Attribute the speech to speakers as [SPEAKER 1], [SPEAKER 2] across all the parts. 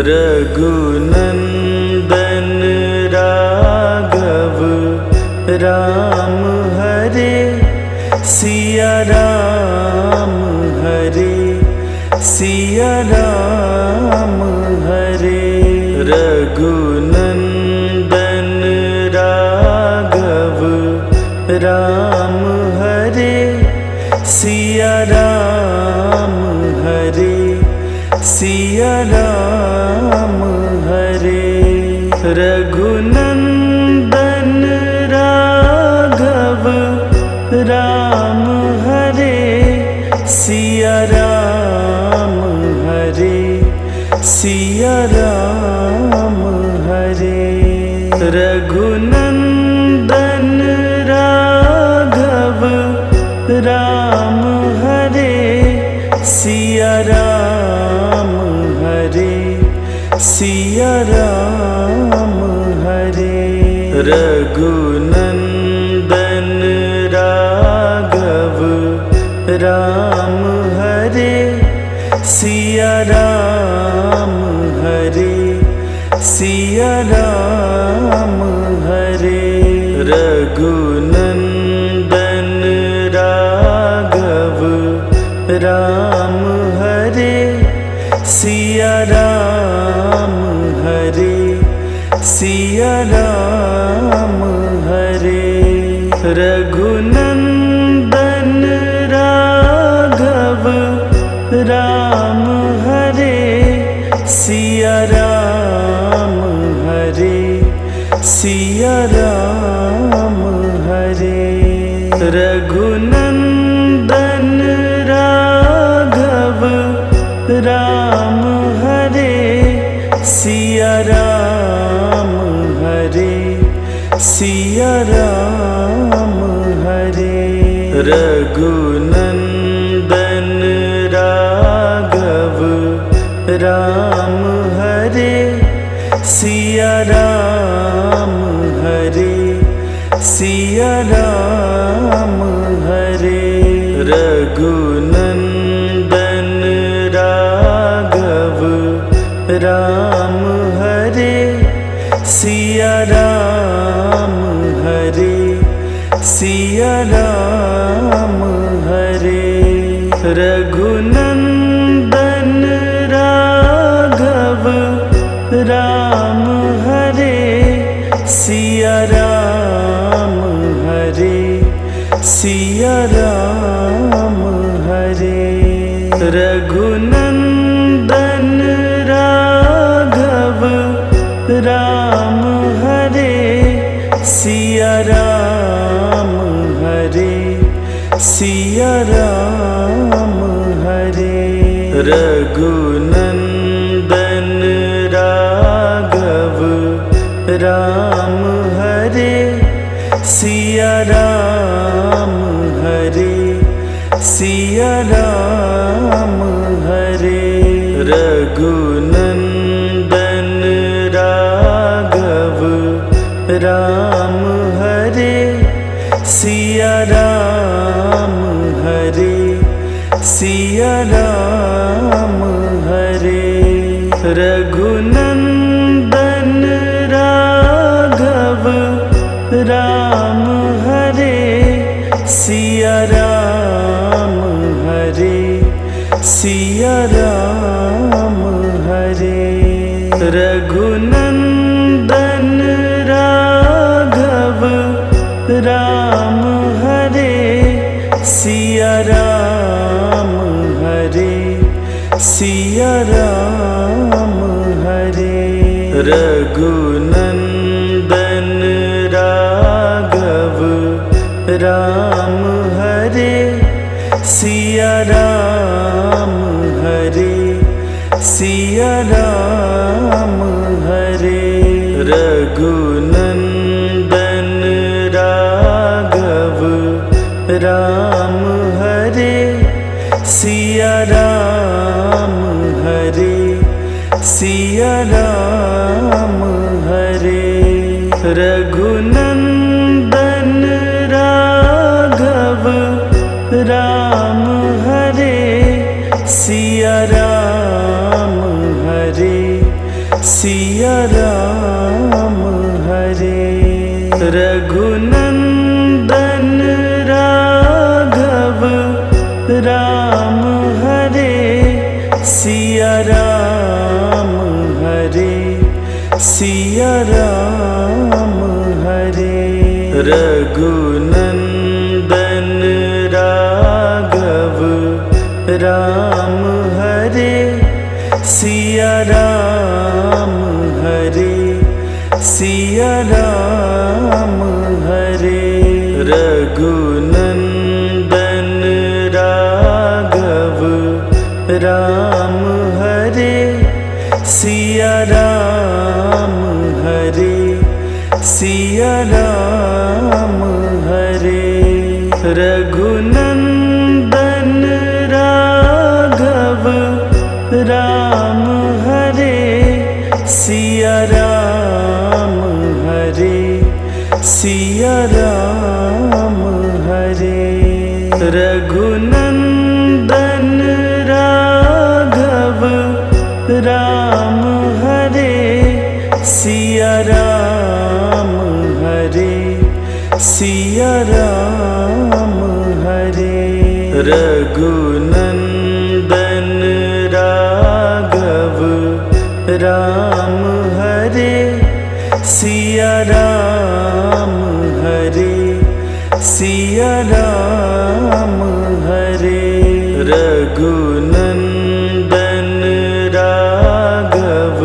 [SPEAKER 1] रघुनंदन राघव राम हरे सिया राम हरे सिया राम हरे। रघुनंदन राघव राम हरे सिया राम हरे सिया राम हरे। रघुनंदन राघव राम हरे सिया राम हरे सिया राम हरे। रघुनंदन राघव राम हरे सिया राम हरे सिया राम हरे। रघुनंदन राघव राम हरे सिया राम हरे सिया राम हरे। रघुनंदन राघव राम हरे सिया राम हरे सिया राम हरे। रघुनंदन राघव राम हरे सिया राम हरे सिया राम हरे। रघुनंदन राघव राम हरे सिया राम हरे सिया राम हरे। रघुनंदन राघव राम हरे सिया राम हरे सिया राम हरे। रघुनंदन राघव राम हरे सिया राम हरे सिया राम हरे। रघुनंदन राघव राम हरे सिया राम हरे सिया राम हरे। रघुनंदन राघव राम हरे सिया राम हरे सिया राम हरे। रघुनंदन राघव राम हरे सिया राम हरे सिया राम हरे। रघुनंदन राघव राम हरे सिया राम हरे सिया राम हरे। रघुनंदन राघव राम हरे सिया राम हरे सिया राम हरे। रघुनंदन राघव राम हरे सिया राम हरे सिया राम हरे। रघुनंदन राघव राम हरे सिया राम हरे सिया राम हरे। रघुनंदन राघव राम हरे सिया राम हरे सिया राम हरे। रघुनंदन राघव राम हरे सिया राम हरे सिया राम हरे। रघुनंदन राघव राम हरे, सिया राम हरे, सिया राम हरे। रघुनंदन राघव राम हरे, सिया राम हरे, सिया राम हरे। रघुनंदन राघव राम हरे, सिया राम हरे, सिया राम हरे। रघुनंदन राघव राम हरे, सिया राम हरे, सिया राम हरे। रघुनंदन राघव राम हरे, सिया राम हरे, सिया राम हरे। रघुनंदन राघव राम हरे, सिया राम हरे, सिया राम हरे। रघुनंदन राघव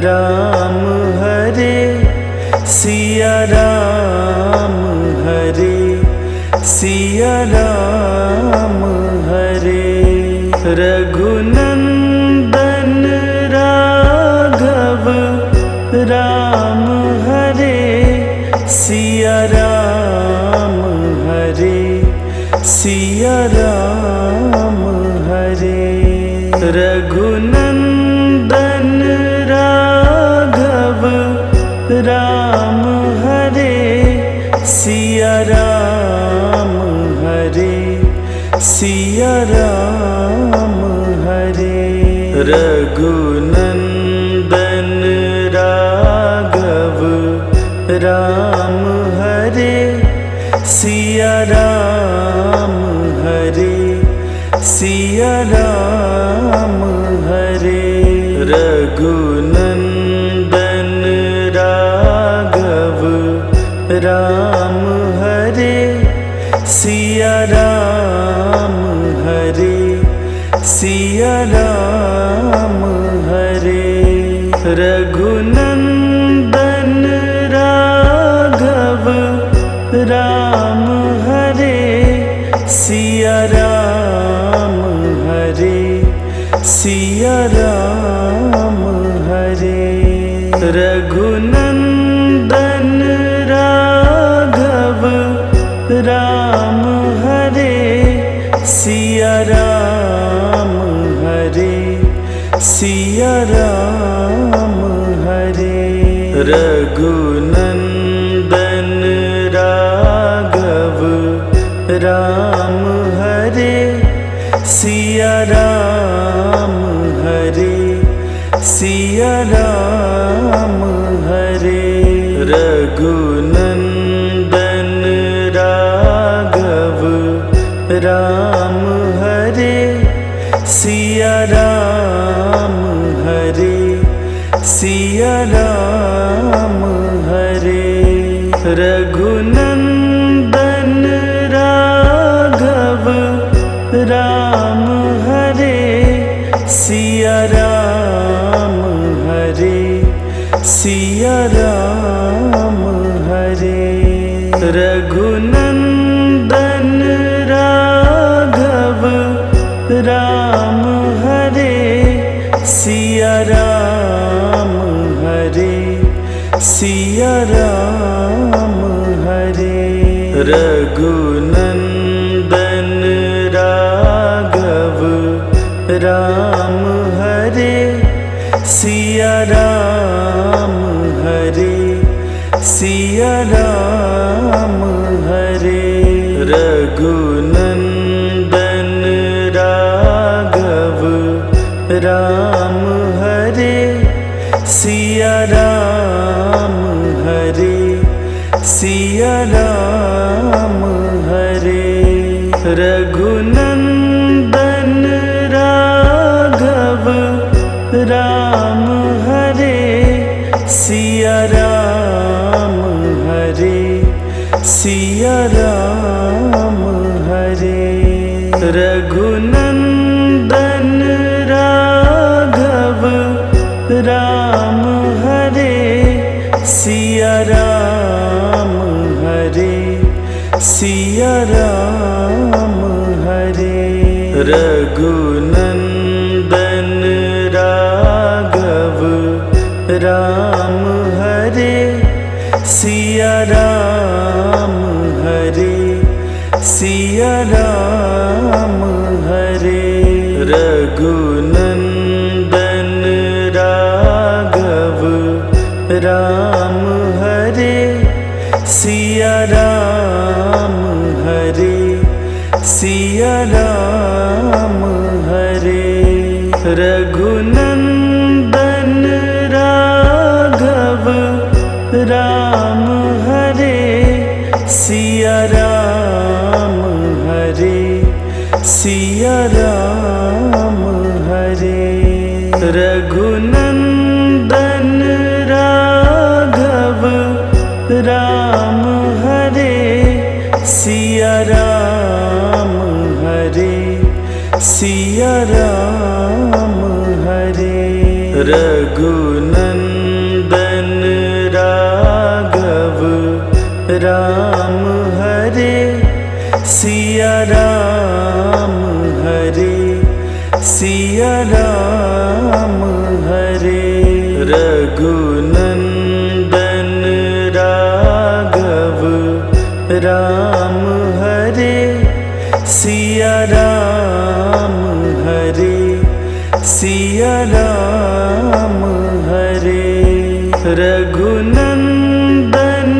[SPEAKER 1] राम हरे, सिया राम हरे, सिया राम हरे। रघुनंदन राघव राम हरे, सिया राम हरे, सिया राम हरे। रघुनंदन राघव राम हरे, सिया राम हरे, सिया राम हरे। रघुनंदन राघव राम हरे, सिया राम हरे, सिया राम हरे। रघुनंदन राघव राम हरे, सिया राम हरे, सिया राम हरे। रघुनंदन राघव राम हरे, सिया राम हरे, सिया राम हरे। रघुनंदन राघव राम हरे, सिया राम हरे, सिया राम हरे। रघुनंदन राघव राम हरे, सिया राम हरे, सिया राम हरे। रघुनंदन राघव राम हरे, सिया राम हरे, सिया राम हरे। रघुनंदन राघव राम हरे, सिया राम हरे, सिया राम हरे। रघुनंदन राघव राम हरे, सिया राम हरे, सिया राम हरे। रघुनंदन राघव राम हरे, सिया राम हरे, सिया राम हरे। रघुनंदन राघव राम हरे, सिया सिया राम हरे। रघुनंदन राघव राम हरे, सिया राम हरे, सिया राम हरे। रघुनंदन राघव राम हरे, सिया राम हरे, सिया राम हरे। रघुनंदन राघव राम हरे, सिया राम हरे, सिया राम हरे। रघुनंदन राघव राम हरे, सिया राम हरे, सिया राम हरे। रघुनंदन राघव राम हरे, सिया राम हरे, सिया राम हरे। रघुनंदन राघव राम हरे, सिया राम हरे, सिया राम हरे। रघुनंदन राघव राम हरे, सिया राम हरे, सिया राम हरे। रघुनंदन राघव राम हरे, सिया राम हरे, सिया राम हरे। रघुनंदन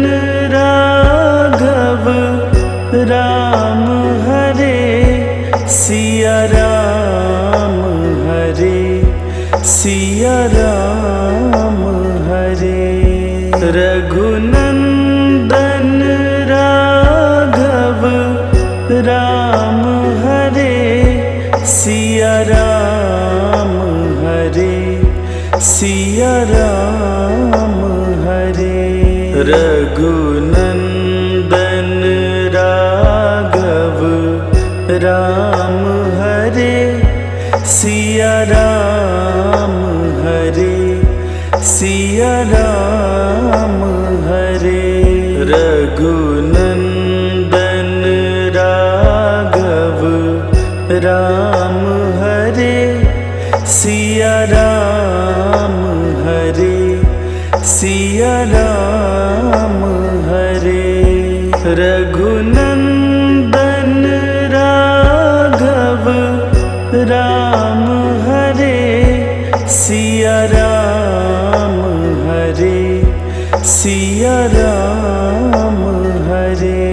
[SPEAKER 1] राघव राम हरे, सिया राम हरे, सिया राम हरे। रघुनंदन राघव राम हरे, सिया राम हरे, सिया राम हरे। रघुनंदन राघव राम हरे, सिया राम हरे, सिया राम हरे। रघुनंदन राघव राम हरे, सिया राम हरे, सिया राम हरे। रघुनंदन राघव राम हरे, सिया राम हरे, सिया राम हरे।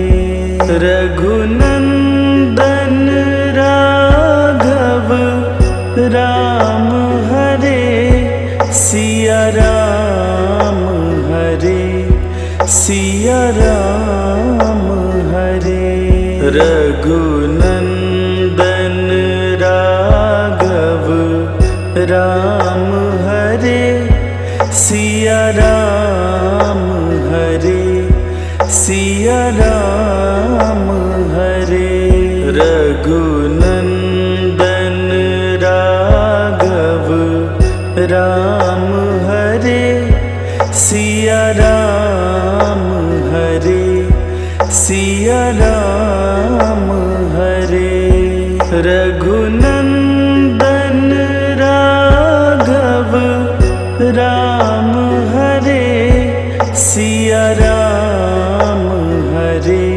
[SPEAKER 1] रघुनंदन राघव राम हरे, सिया राम हरे, सिया राम हरे। रघुनंदन राघव राम हरे, सिया राम हरे, सिया राम हरे। रघुनंदन राघव राम हरे, सिया राम हरे, सिया राम हरे। रघुनंदन राघव राम हरे, सिया राम हरे,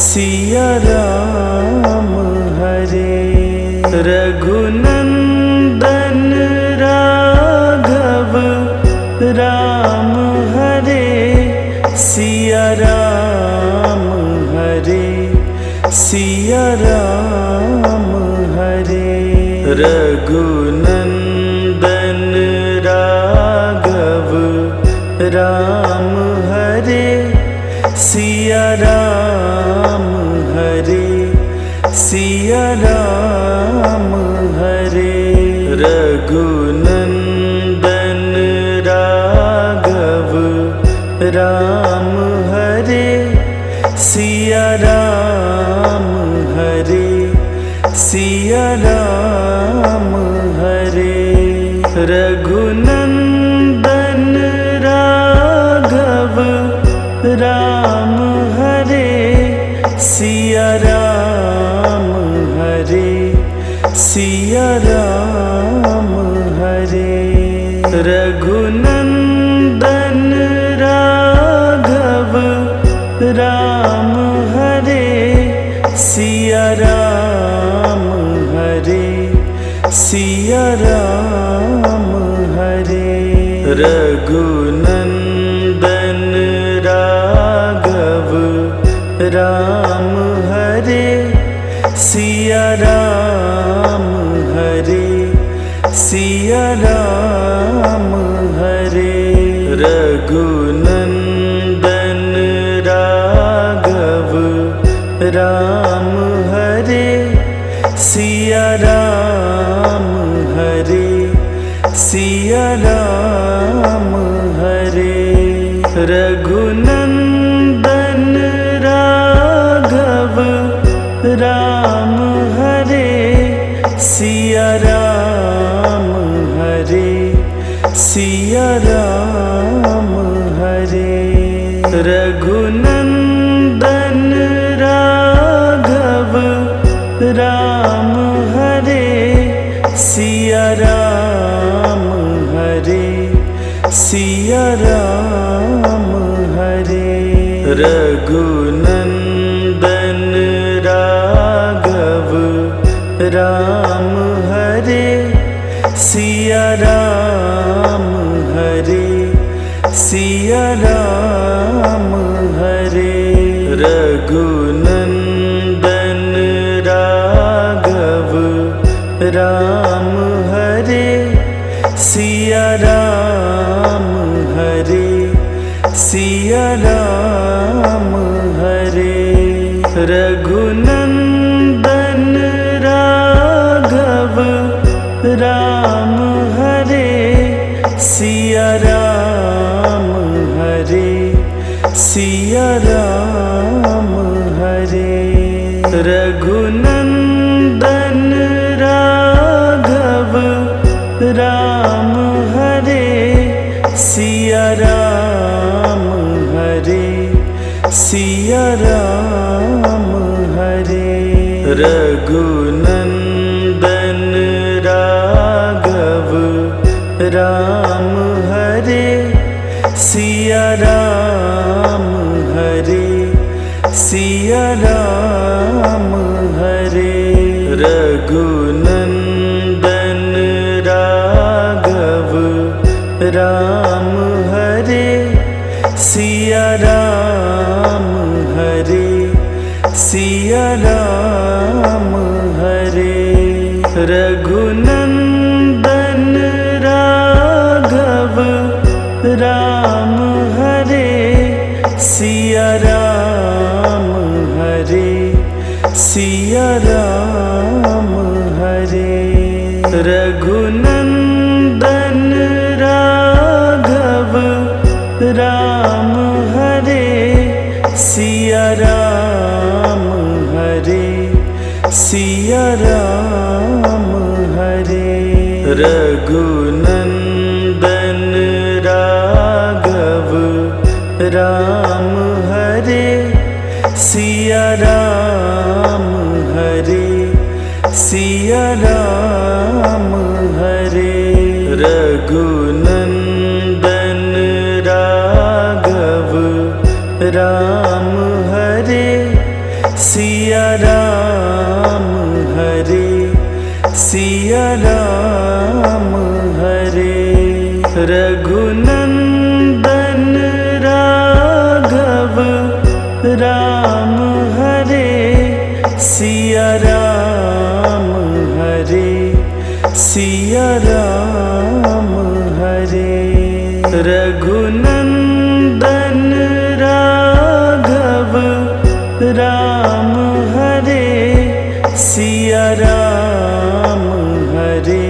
[SPEAKER 1] सिया राम हरे। रघुनंदन राघव राम हरे, सिया राम हरे, सिया राम हरे। रघुनंदन राघव राम हरे, हरे सिया राम हरे सिया राम हरे। रघुनंदन राघव राम हरे सिया राम हरे सिया राम हरे। रघुनंदन राघव राम हरे सिया राम हरे सिया राम हरे। रघुनंदन राघव राम हरे सिया राम हरे सिया राम हरे। रघुनंदन राघव राम हरे सिया राम हरे सिया राम हरे। रघुनंदन राघव राम हरे सिया राम हरे सिया राम हरे। रघुनंदन राघव राम हरे सिया राम हरे सिया राम हरे। रघुनंदन राघव राम हरे सिया राम हरे सिया राम हरे। रघुनंदन राघव राम हरे सिया राम हरे सिया राम हरे। रघुनंदन राघव राम हरे सिया राम हरे सिया राम हरे। रघुनंदन राघव राम हरे सिया राम हरे सिया राम हरे। रघुनंदन राघव राम हरे सिया राम हरे सिया राम हरे। रघुनंदन राघव राम हरे सिया राम हरे सिया राम हरे। रघुनंदन राघव राम हरे सिया राम हरे सिया राम हरे। रघुनंदन राघव राम हरे सिया राम हरे सिया राम हरे। रघुनंदन राघव राम हरे सिया राम हरे सिया राम हरे। रघुनंदन राघव राम हरे सिया राम हरे सिया राम हरे। रघुनंदन राघव राम हरे सिया राम हरे सिया राम हरे। रघुनंदन राघव राम हरे सिया राम हरे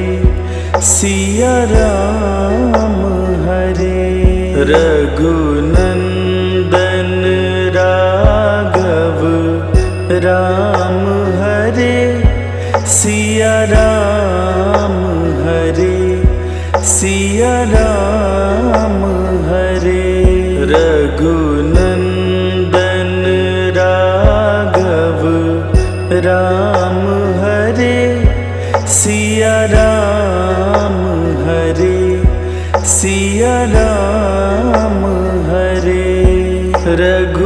[SPEAKER 1] सिया राम हरे। रघुनंदन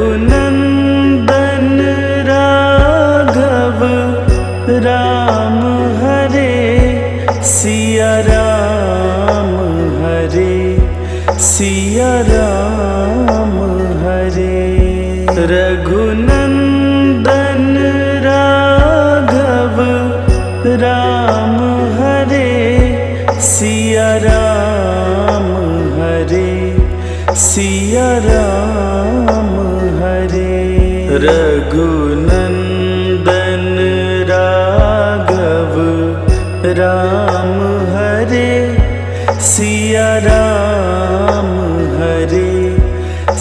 [SPEAKER 1] रघुनंदन राघव राम हरे सिया राम हरे सिया राम हरे। रघुनंदन राघव राम हरे सिया राम हरे सिया राम हरे। रघुनंदन राघव राम हरे सिया राम हरे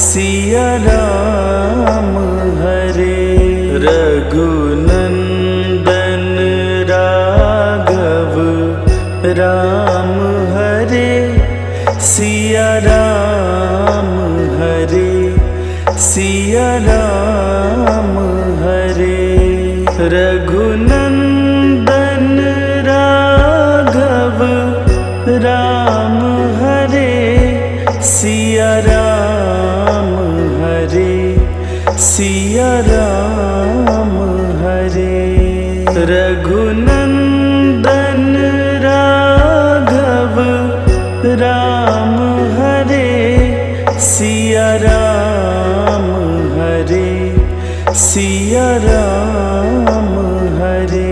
[SPEAKER 1] सिया राम हरे। रघुनंदन राघव राम हरे सिया राम हरे सिया राम हरे। रघुनंदन राघव राम हरे सिया राम हरे सिया राम हरे। रघुनंदन राघव राम हरे सिया राम हरे सिया राम हरे।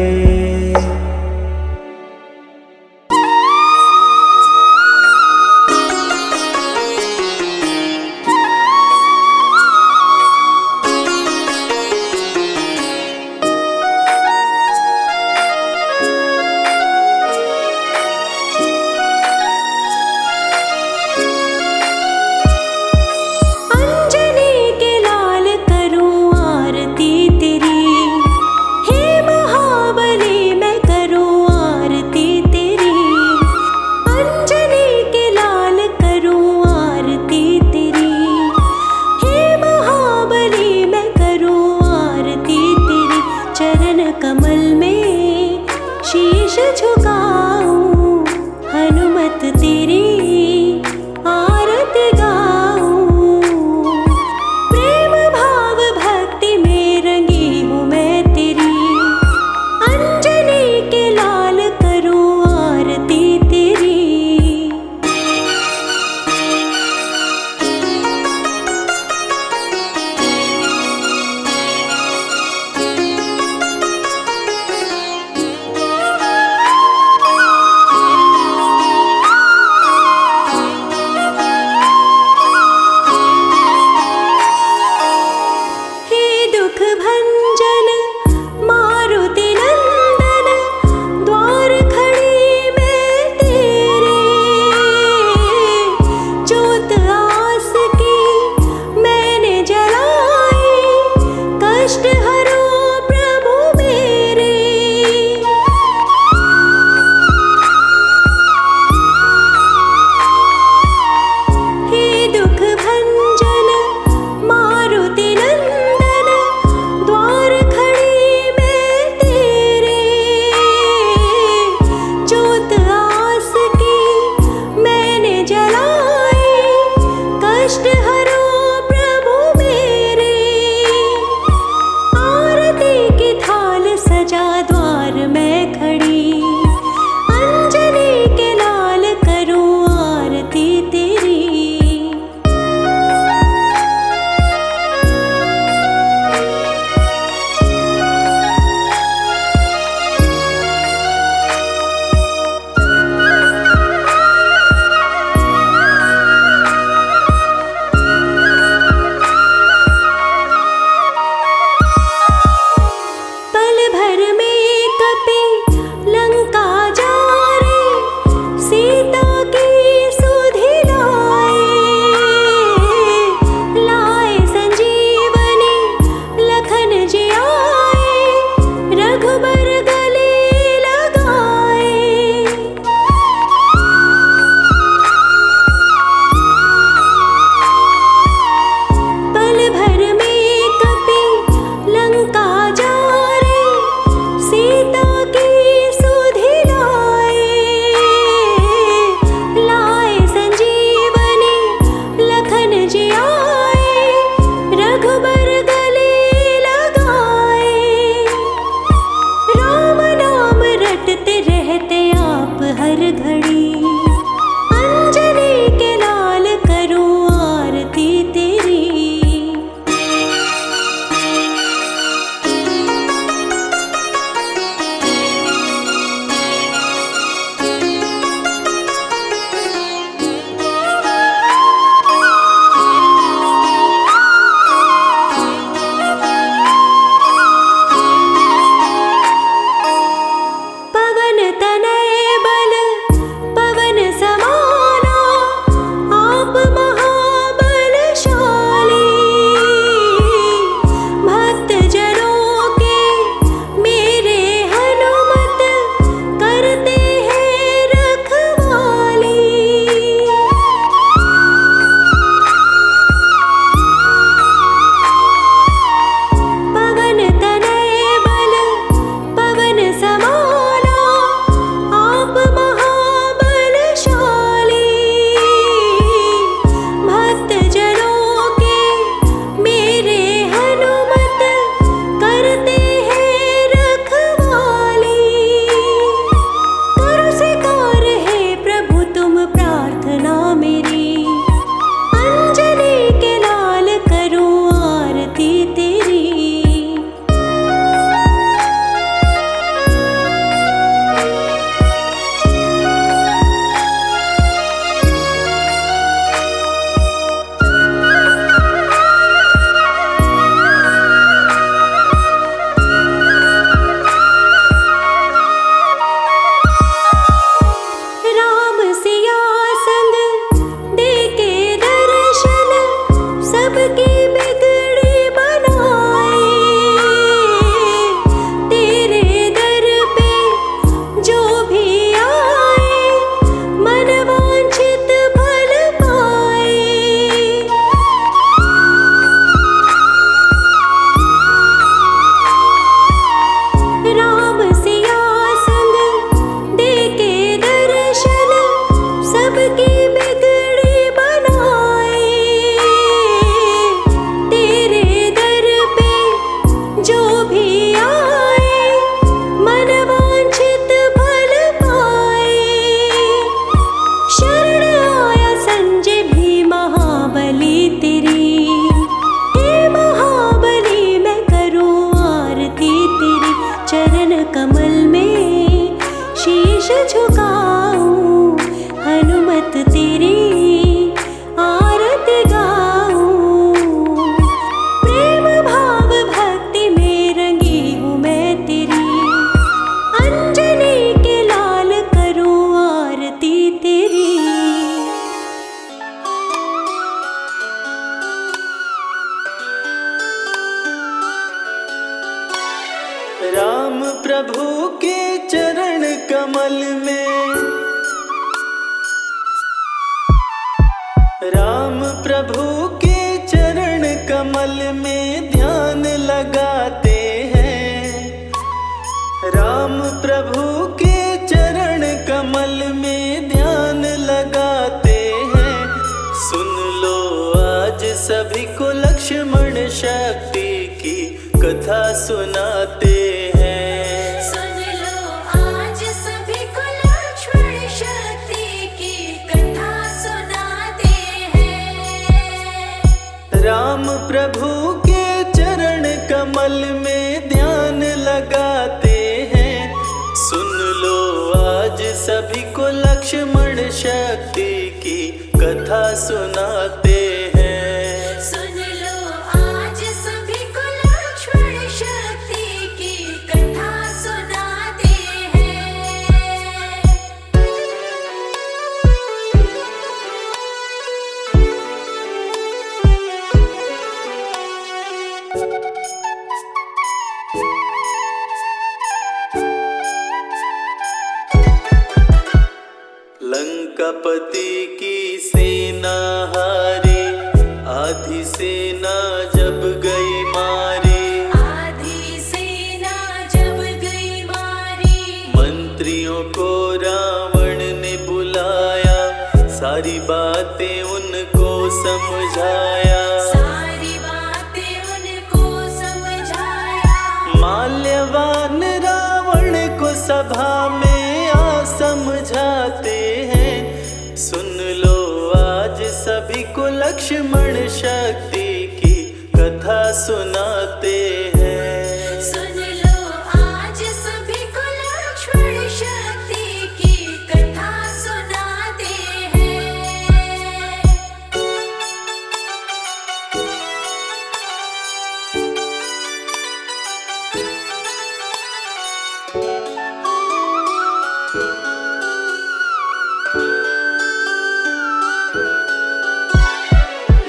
[SPEAKER 1] राम प्रभु के चरण कमल में, राम प्रभु के चरण कमल में ध्यान लगाते हैं। राम प्रभु के चरण कमल में ध्यान लगाते हैं। सुन लो आज सभी को लक्ष्मण शक्ति की कथा सुनाते हैं।
[SPEAKER 2] सुन लो आज सभी को लक्ष्मण शक्ति की कथा सुनाते हैं।
[SPEAKER 1] राम प्रभु के चरण कमल में ध्यान लगाते हैं। सुन लो आज सभी को लक्ष्मण शक्ति की कथा सुनाते हैं।
[SPEAKER 2] सुन लो आज सभी को लक्ष्मण शक्ति की कथा सुनाते हैं।
[SPEAKER 1] लंकापति की सेना हारी, आधी सेना जब गई मारी।
[SPEAKER 2] आधी सेना जब गई मारी,
[SPEAKER 1] मंत्रियों को रावण ने बुलाया, सारी बातें उनको समझाया।
[SPEAKER 2] सारी बातें उनको समझाया।
[SPEAKER 1] माल्यवान रावण को सभा में आ समझाते हैं। सुन लो आज सभी को लक्ष्मण शक्ति की कथा सुनाते हैं।
[SPEAKER 2] सुन लो आज सभी को लक्ष्मण शक्ति की कथा सुनाते हैं।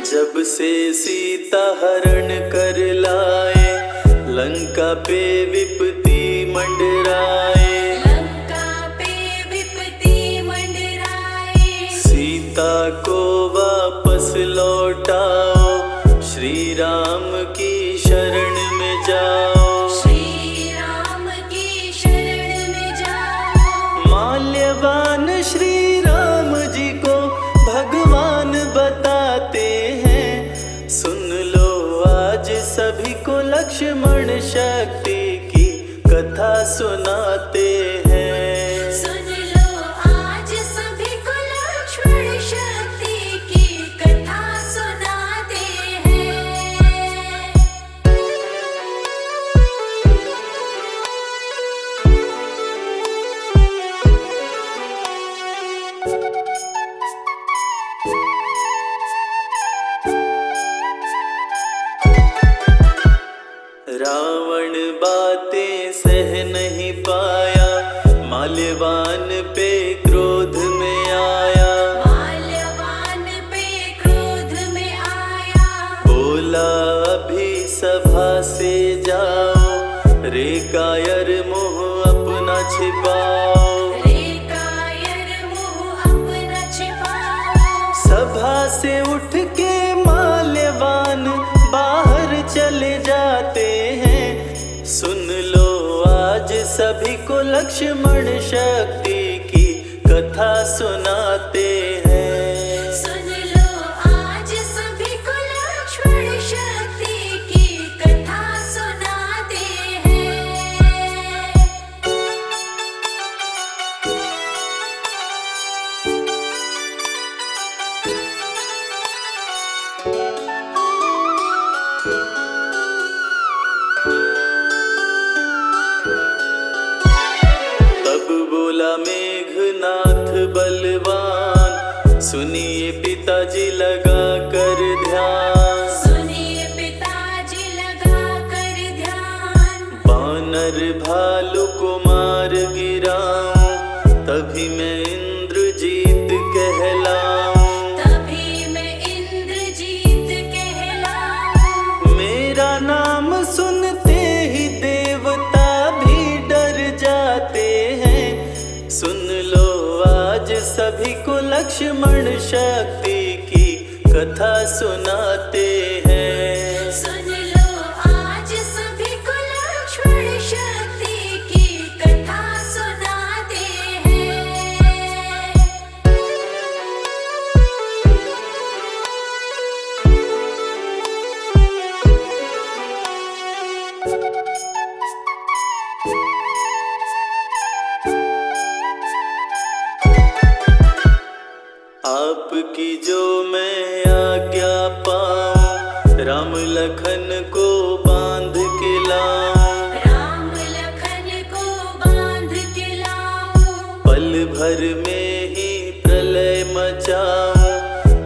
[SPEAKER 1] जब से सीता हरण कर लाए, लंका पे विपत्ति मंडराए।
[SPEAKER 2] लंका पे विपत्ति मंडराए।
[SPEAKER 1] सीता को वापस लौटाओ, श्री राम की शरण में जाओ।
[SPEAKER 2] श्री राम की शरण में जाओ।
[SPEAKER 1] माल्यवान श्री राम जी को भगवान बताते हैं। सुन लो आज सभी को लक्ष्मण शक्ति की कथा सुनाते हैं।
[SPEAKER 2] सुन लो आज सभी को लक्ष्मण शक्ति की कथा सुनाते हैं।
[SPEAKER 1] रावण बातें सह नहीं पाया, माल्यवान पे क्रोध में आया।
[SPEAKER 2] माल्यवान पे क्रोध में आया।
[SPEAKER 1] बोला अभी सभा से जाओ, रे कायर मुँह अपना छिपाओ।
[SPEAKER 2] रे कायर मुँह अपना छिपाओ।
[SPEAKER 1] सभा से उठ के माल्यवान बाहर चले जाते हैं। सुन लो आज सभी को लक्ष्मण शक्ति की कथा सुनाते हैं।
[SPEAKER 2] सुन लो आज सभी को लक्ष्मण शक्ति की कथा सुनाते हैं।
[SPEAKER 1] तब बोला मेघनाथ बलवान, सुनिए पिताजी लगा कर ध्यान।
[SPEAKER 2] सुनिए पिताजी लगा कर ध्यान।
[SPEAKER 1] बानर भालू को मार गिराऊं, तभी मैं इंद्रजीत कहलाऊं।
[SPEAKER 2] तभी मैं इंद्रजीत कहलाऊं।
[SPEAKER 1] मेरा नाम सुनते ही देवता लक्ष्मण शक्ति की कथा सुनाते हैं।
[SPEAKER 2] सुन लो आज सभी को लक्ष्मण शक्ति की कथा सुनाते हैं।
[SPEAKER 1] आपकी जो मैं आज्ञा पाऊं, राम लखन को बांध के लाऊं।
[SPEAKER 2] राम लखन को बांध के लाऊं।
[SPEAKER 1] पल भर में ही प्रलय मचाऊं,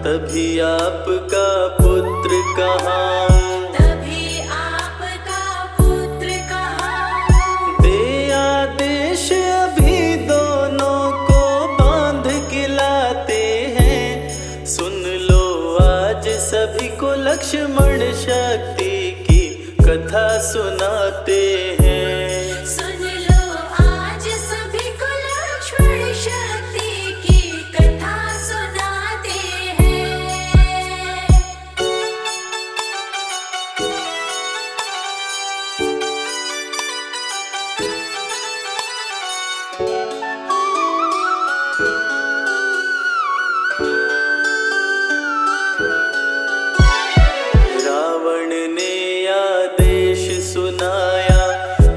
[SPEAKER 1] तभी आपका पुत्र कहाऊं।
[SPEAKER 2] तभी आपका पुत्र कहाऊं।
[SPEAKER 1] दे आदेश अभी दोनों को बांध के लाते हैं। सुन लो आज सभी को लक्ष्मण शक्ति की कथा सुनाते हैं।
[SPEAKER 2] सुन लो आज सभी को लक्ष्मण शक्ति की कथा सुनाते हैं।
[SPEAKER 1] रावण ने आदेश सुनाया,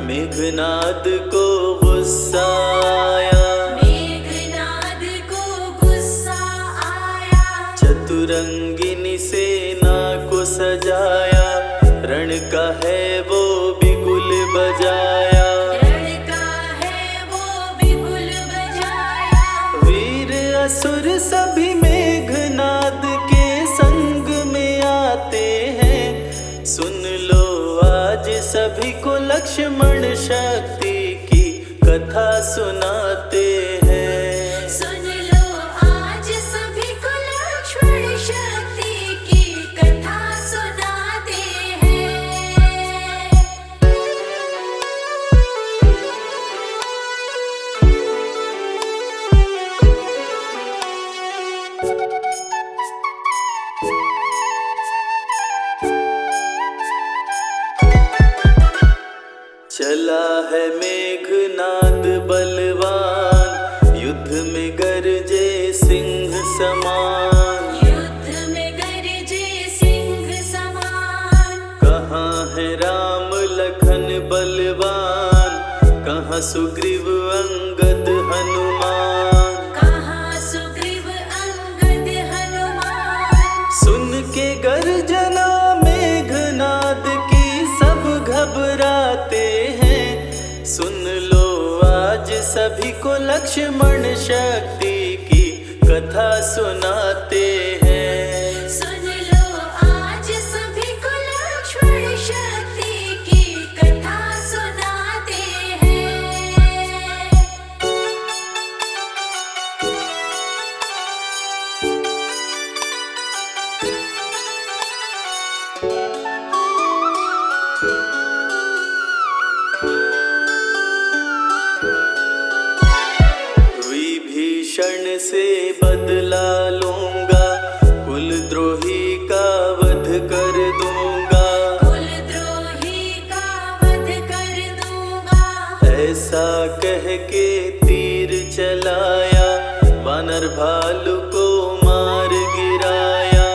[SPEAKER 1] मेघनाद को गुस्सा आया।
[SPEAKER 2] मेघनाद को गुस्सा आया।
[SPEAKER 1] चतुरंगिनी सेना को सजाया, रण का है वो बिगुल बजाया।
[SPEAKER 2] रण का है वो बिगुल बजाया।
[SPEAKER 1] वीर असुर सभी मेघनाद के संग में आते हैं। सुन लो आज सभी को लक्ष्मण शक्ति की कथा सुनाते हैं।
[SPEAKER 2] सुन लो आज सभी को लक्ष्मण शक्ति की कथा सुनाते हैं।
[SPEAKER 1] चला है मेघनाद बलवान, युद्ध में गरजे सिंह समान।
[SPEAKER 2] युद्ध में गरजे सिंह समान।
[SPEAKER 1] कहाँ है राम लखन बलवान, कहाँ सुग्रीव अंगद हनुमान।
[SPEAKER 2] कहाँ सुग्रीव अंगद हनुमान।
[SPEAKER 1] सुन के गर्जना मेघनाद की सब घबराते हैं। सुन लो आज सभी को लक्ष्मण शक्ति की कथा सुनाते हैं।
[SPEAKER 2] सुन लो आज सभी को लक्ष्मण शक्ति की कथा सुनाते हैं।
[SPEAKER 1] विभीषण से बदला लूंगा, कुलद्रोही का वध कर दूंगा।
[SPEAKER 2] कुलद्रोही का वध कर दूंगा।
[SPEAKER 1] ऐसा कह के तीर चलाया, वानर भालू को मार गिराया।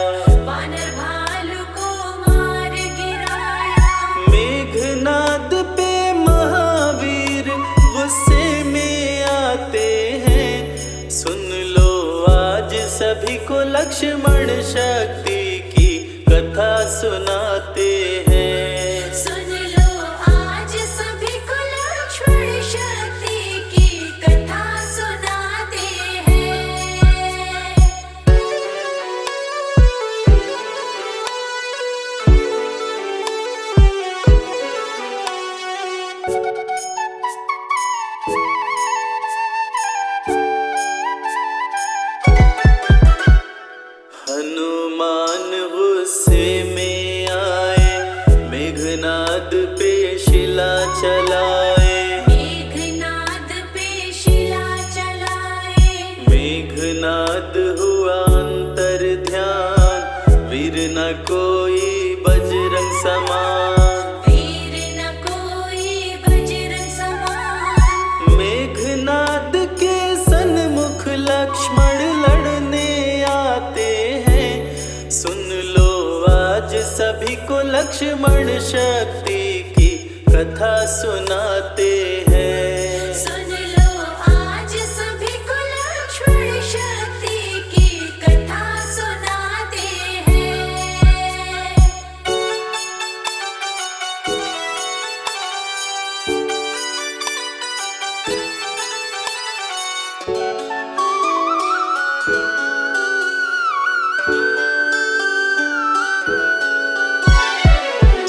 [SPEAKER 2] वानर भालू को मार गिराया।
[SPEAKER 1] मेघनाद पे महावीर गुस्से में आते हैं। सुन लो आज सभी को लक्ष्मण शक्ति की कथा सुनाते हैं।
[SPEAKER 2] सुन लो आज सभी को लक्ष्मण शक्ति की कथा सुनाते हैं।
[SPEAKER 1] हनुमान गुस्से में आए, मेघनाद पे शिला चलाए।
[SPEAKER 2] मेघनाद पे शिला चलाए।
[SPEAKER 1] मेघनाद लक्ष्मण शक्ति की कथा सुनाते हैं।
[SPEAKER 2] सुन लो आज सभी को लक्ष्मण शक्ति की कथा सुनाते हैं।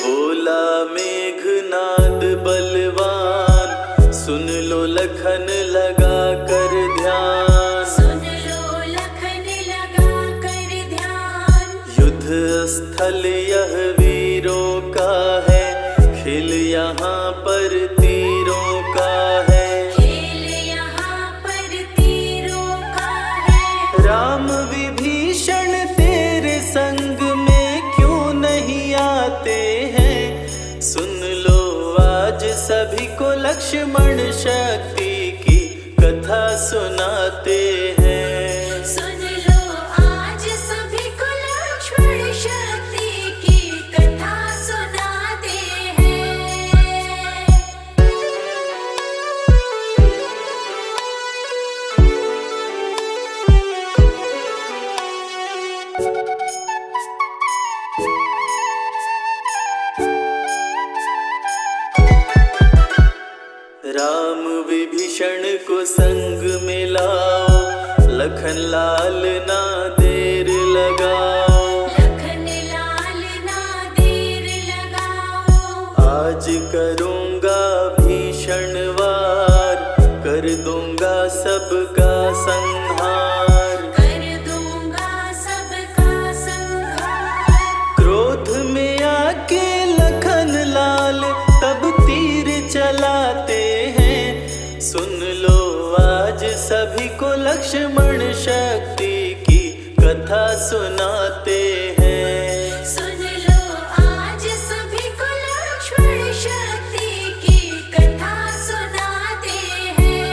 [SPEAKER 1] बोला मेघनाद बलवान, सुन लो लखन लगा कर ध्यान।
[SPEAKER 2] सुन लो लखन लगा कर ध्यान।
[SPEAKER 1] युद्ध स्थल यह वीरों का है, खेल यहाँ पर तीरों का है।
[SPEAKER 2] खेल यहाँ पर तीरों का है।
[SPEAKER 1] राम विभीषण तेरे संग में क्यों नहीं आते हैं? सुन लो आज सभी को लक्ष्मण शक्ति की कथा सुनाते हैं।
[SPEAKER 2] सुन लो आज सभी को लक्ष्मण शक्ति की कथा सुनाते हैं।
[SPEAKER 1] राम विभीषण को संग में लाओ, लखन लाल ना देर लगाओ।
[SPEAKER 2] लखन लाल ना देर लगाओ।
[SPEAKER 1] आज करूँगा भीषण वार, कर दूंगा सबका संहार।
[SPEAKER 2] कर दूंगा सबका संहार।
[SPEAKER 1] क्रोध में आके लखन लाल तब तीर चलाते हैं। सुन लो आज सभी को लक्ष्मण शक्ति की कथा सुनाते हैं।
[SPEAKER 2] सुन लो आज सभी को लक्ष्मण शक्ति की कथा सुनाते हैं।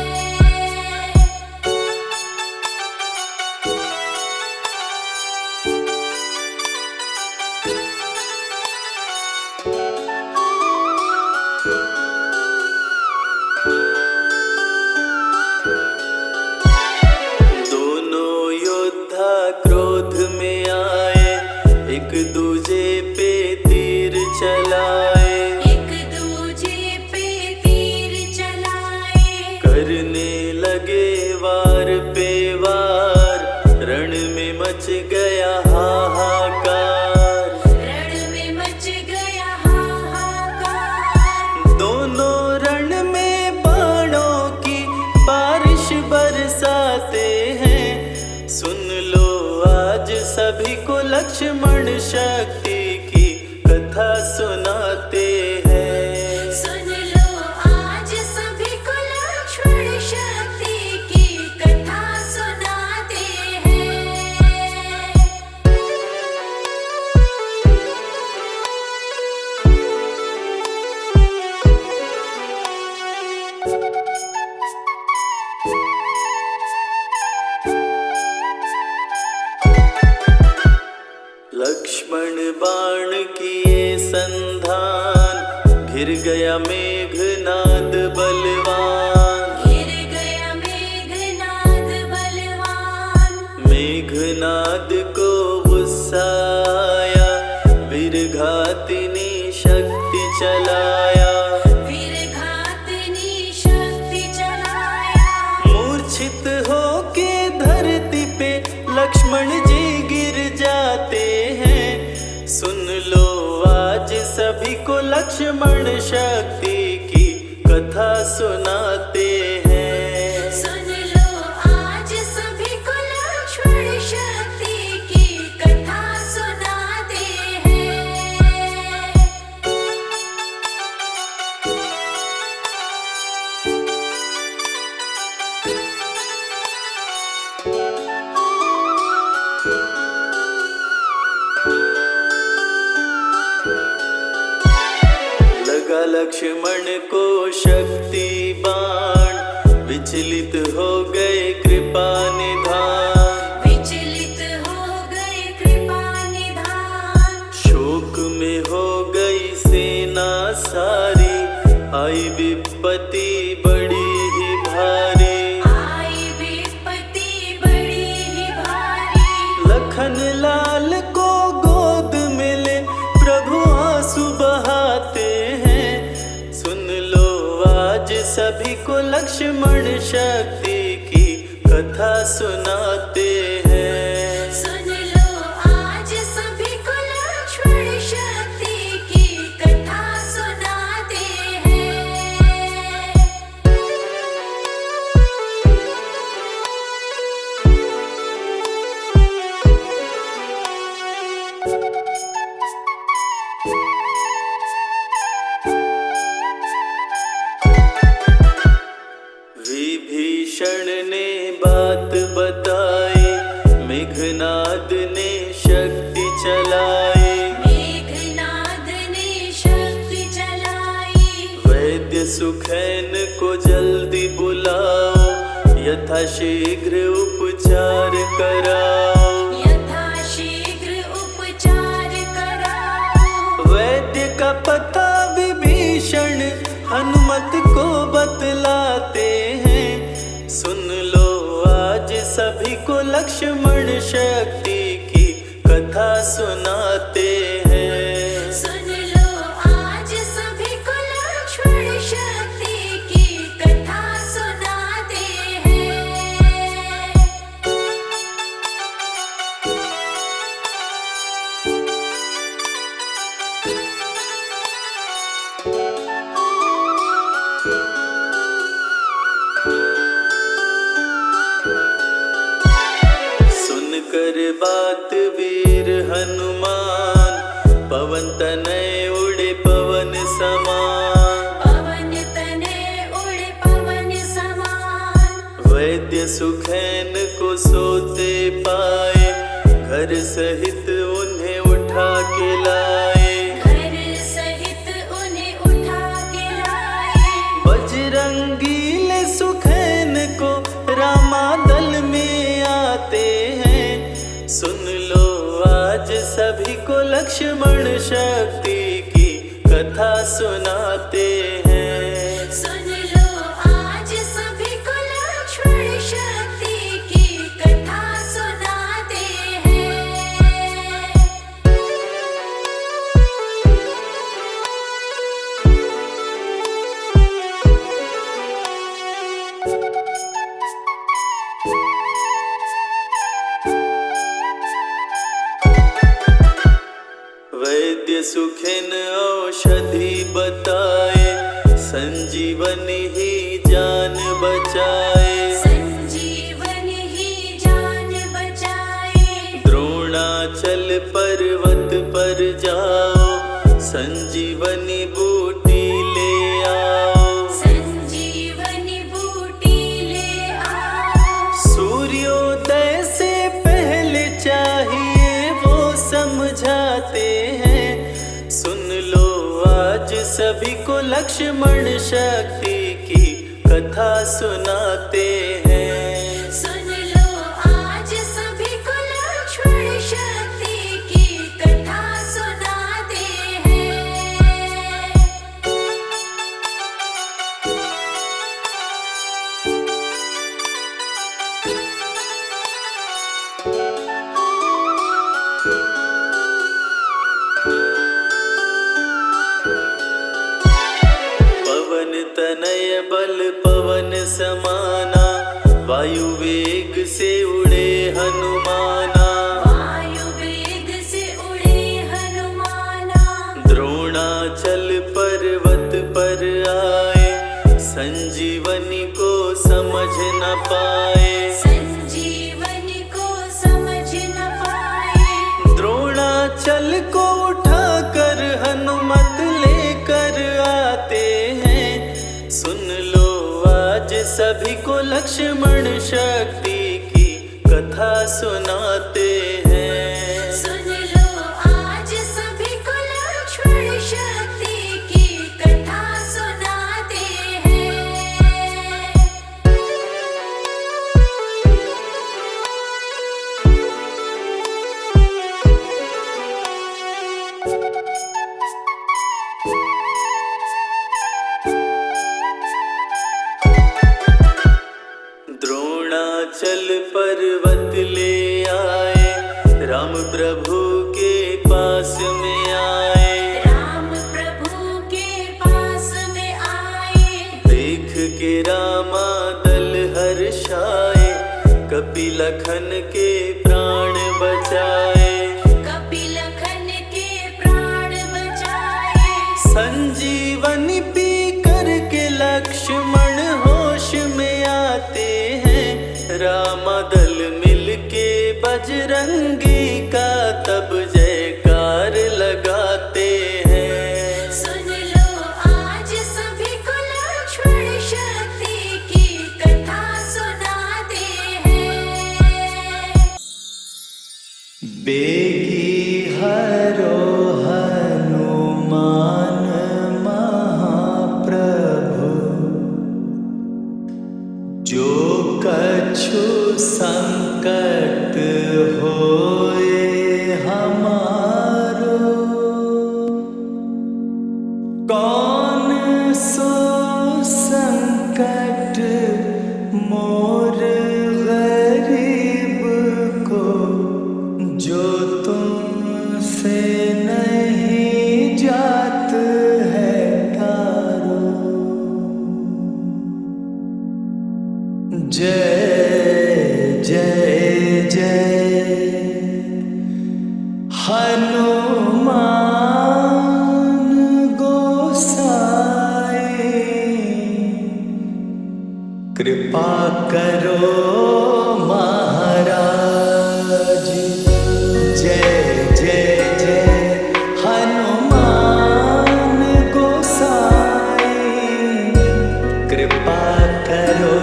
[SPEAKER 1] दोनों योद्धा क्रोध में आए, एक दूजे पे तीर चलाए।
[SPEAKER 2] एक दूजे पे तीर चलाए।
[SPEAKER 1] करने लगे वार पे वार, रण में मच गया हाहाकार।
[SPEAKER 2] रण में मच गया हाहाकार।
[SPEAKER 1] दोनों रण में बाणों की बारिश बरसाते हैं। सुन लो आज सभी को लक्ष्मण शक्ति की कथा सुनाते हैं।
[SPEAKER 2] सुन लो आज सभी को लक्ष्मण शक्ति की कथा सुनाते हैं।
[SPEAKER 1] लक्ष्मण बाण किए संधान, घिर गया मेघनाद बलवान।
[SPEAKER 2] घिर गया मेघनाद बलवान।
[SPEAKER 1] मेघनाद को गुस्सा आया, वीरघातिनी शक्ति चलाया।
[SPEAKER 2] वीरघातिनी शक्ति चलाया।
[SPEAKER 1] मूर्छित होके धरती पे लक्ष्मण जी गिर जाते हैं। सुन लो आज सभी को लक्ष्मण शक्ति की कथा सुनाते हैं।
[SPEAKER 2] सुन लो आज सभी को लक्ष्मण शक्ति की कथा सुनाते हैं।
[SPEAKER 1] लगा लक्ष्मण को शक्ति बाण, विचलित हो गए कृपा निधान।
[SPEAKER 2] विचलित हो गए कृपा निधान।
[SPEAKER 1] शोक में हो गई सारी, आई विपत्ति बड़ी ही भारी।
[SPEAKER 2] आई विपत्ति बड़ी ही भारी।
[SPEAKER 1] लखन लाल को गोद मिले प्रभु आंसू बहाते हैं। सुन लो आज सभी को लक्ष्मण शक्ति की कथा सुनाते हैं।
[SPEAKER 2] सुन लो आज सभी को लक्ष्मण शक्ति की कथा सुनाते हैं।
[SPEAKER 1] विभीषण ने बात बताई, मेघनाद ने शक्ति चलाई।
[SPEAKER 2] मेघनाद ने शक्ति चलाई।
[SPEAKER 1] वैद्य सुखैन को जल्दी बुलाओ, यथाशीघ्र उपचार कराओ।
[SPEAKER 2] यथाशीघ्र उपचार कराओ।
[SPEAKER 1] वैद्य का पता विभीषण हनुमत को बतलाते हैं। सुन लो आज सभी को लक्ष्मण शक्ति की कथा सुनाते हैं।
[SPEAKER 2] सुन लो आज सभी को लक्ष्मण शक्ति की कथा सुनाते हैं।
[SPEAKER 1] सुनकर बात वीर हनुमान, पवन तनय उड़े पवन समान।
[SPEAKER 2] पवन तने उड़े पवन समान।
[SPEAKER 1] वैद्य सुखैन को सोते पाए, घर सहित उन्हें उठा के लाए।
[SPEAKER 2] घर सहित उन्हें उठा के लाए।
[SPEAKER 1] बजरंगीले सुखैन को रामादल में आते हैं। सुन लो आज सभी को लक्ष्मण शक्ति की कथा सुनाते हैं।
[SPEAKER 2] सुन लो आज सभी को लक्ष्मण शक्ति की कथा सुनाते हैं।
[SPEAKER 1] वैद्य सुखिन औषधि बताए, संजीवनी ही जान बचाए।
[SPEAKER 2] संजीवन ही जान बचाए।
[SPEAKER 1] द्रोणाचल पर्वत पर जाओ, संजीवनी बूटी ले आओ।
[SPEAKER 2] संजीवनी बूटी ले आओ।
[SPEAKER 1] सूर्योदय से पहले चाहिए वो समझाते हैं। सुन लो आज सभी को लक्ष्मण शक्ति की कथा सुनाते हैं।
[SPEAKER 2] सुन लो आज सभी को लक्ष्मण शक्ति की कथा सुनाते हैं।
[SPEAKER 1] पवन तनय बल पवन समाना, वायु वेग से उड़े हनुमाना।
[SPEAKER 2] वायु वेग से उड़े हनुमाना।
[SPEAKER 1] द्रोणाचल पर्वत पर आए, संजीवनी को समझ न पाए।
[SPEAKER 2] संजीवनी को समझ न पाए।
[SPEAKER 1] द्रोणाचल को उठाकर हनुमत लेकर आते हैं। सुन लो आज सभी को लक्ष्मण शक्ति की कथा सुनाते हैं।
[SPEAKER 2] सुन लो आज सभी को लक्ष्मण शक्ति की कथा सुनाते हैं।
[SPEAKER 1] हिमाचल पर्वत ले आए, राम प्रभु के पास में आए।
[SPEAKER 2] राम प्रभु के पास में आए।
[SPEAKER 1] देख के रामा दल हर्षाए, कपिलखन के प्राण बचाए।
[SPEAKER 2] कपिलखन के प्राण बचाए।
[SPEAKER 1] संजीवनी पी करके लक्ष्मण होश में आते हैं, रामा दल मिलके बजरंगी का तब जयकार लगाते हैं।
[SPEAKER 2] सुन लो आज सभी को लक्ष्मण शक्ति की कथा सुनाते हैं।
[SPEAKER 1] बेगी हरो हनुमान महाप्रभु, जो कछु संकट होए हमारो, कौन सो संकट मोर गरीब को, जो तुमसे नहीं जात है तारो। जय जय जय हनुमान गोसाई, कृपा करो महाराज। जय जय जय हनुमान गोसाई, कृपा करो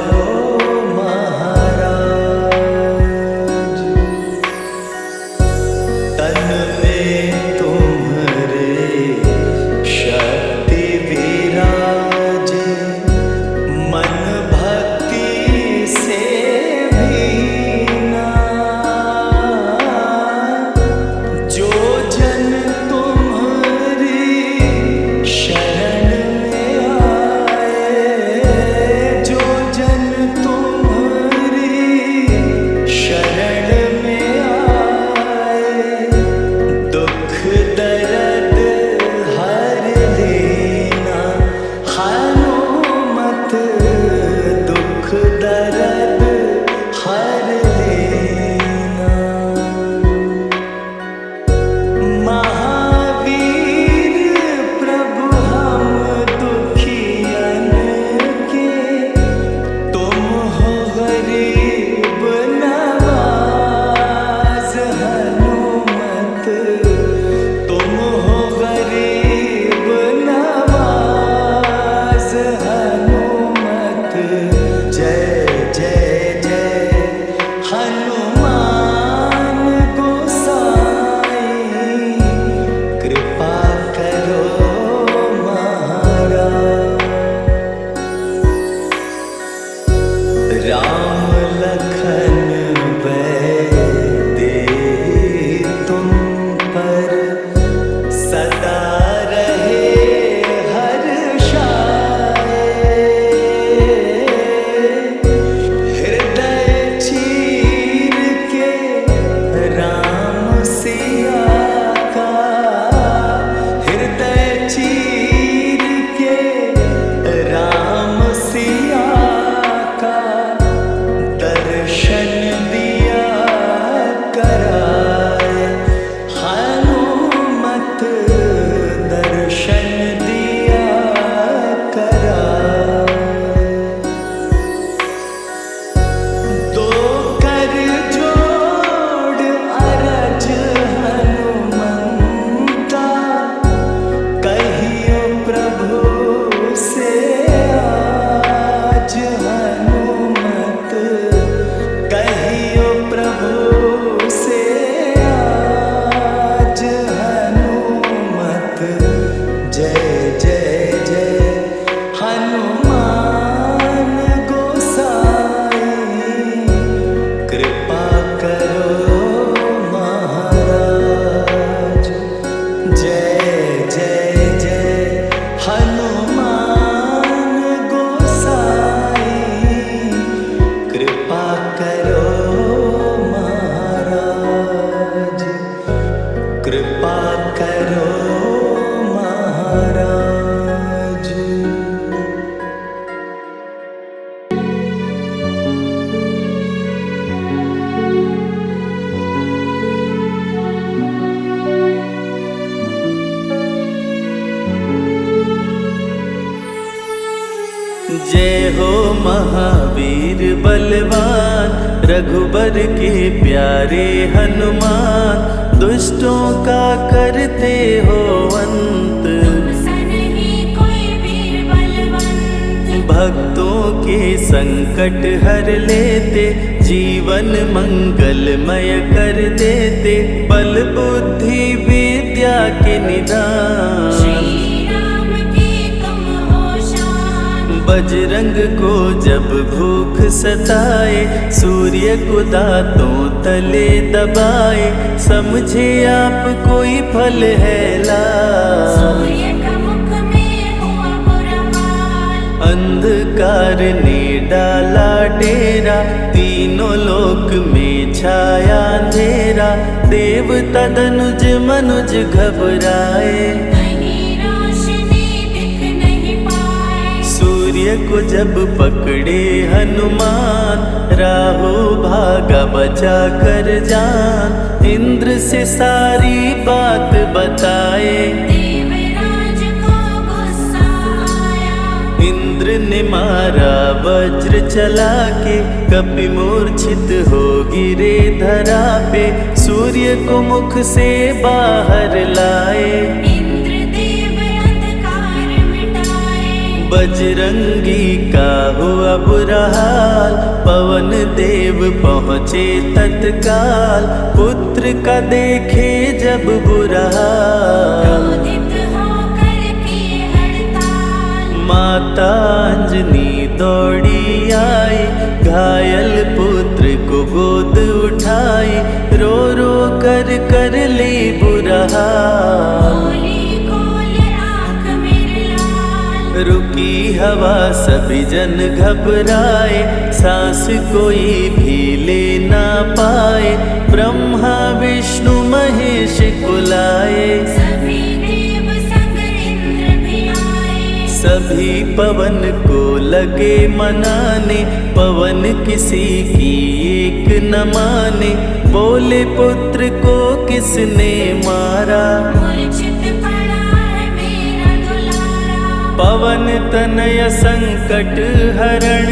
[SPEAKER 1] सदा रहे हर्षाए, जय हो महावीर बलवान, रघुबर के प्यारे हनुमान। दुष्टों का करते हो अंत,
[SPEAKER 2] तुमसा नहीं कोई वीर बलवंत।
[SPEAKER 1] भक्तों के संकट हर लेते, जीवन मंगलमय कर देते। बल बुद्धि विद्या के निदान,
[SPEAKER 2] श्री राम की तुम हो शान।
[SPEAKER 1] बजरंग को जब भूख सताए, सूर्य को दांतों तले दबाए। समझे आप कोई फल है लाल,
[SPEAKER 2] सूर्य का मुख में हुआ बुरा हाल।
[SPEAKER 1] अंधकार ने डाला डेरा, तीनों लोक में छाया अंधेरा। देवता धनुज मनुज घबराए,
[SPEAKER 2] कहीं रोशनी दिख नहीं पाए।
[SPEAKER 1] सूर्य को जब पकड़े हनुमान, राहु भागा बचा कर जान। इंद्र से सारी बात बताए,
[SPEAKER 2] देवराज को गुस्सा आया।
[SPEAKER 1] इंद्र ने मारा वज्र चला के, कपि मूर्छित हो गिरे धरा पे। सूर्य को मुख से बाहर लाए,
[SPEAKER 2] इंद्रदेव अंधकार मिटाए।
[SPEAKER 1] बजरंगी का हुआ बुरा हाल, पवन देव पहुँचे तत्काल। पुत्र का देखे जब बुरा हाल,
[SPEAKER 2] क्रोधित होकर किए हड़ताल।
[SPEAKER 1] माता अंजनी दौड़ी आई, घायल पुत्र को गोद उठाई। रो रो कर ली बुरा हाल,
[SPEAKER 2] बोली खोल आँख मेरे लाल।
[SPEAKER 1] रुकी हवा सभी जन घबराए, सांस कोई भी ले ना पाए। ब्रह्मा विष्णु महेश कुलाए,
[SPEAKER 2] सभी देव संग इंद्र भी आए।
[SPEAKER 1] सभी पवन को लगे मनाने। पवन किसी की एक न माने, बोले पुत्र को किसने मारा।
[SPEAKER 2] मूर्छित पड़ा है मेरा दुलारा।
[SPEAKER 1] पवन तनय संकट हरण,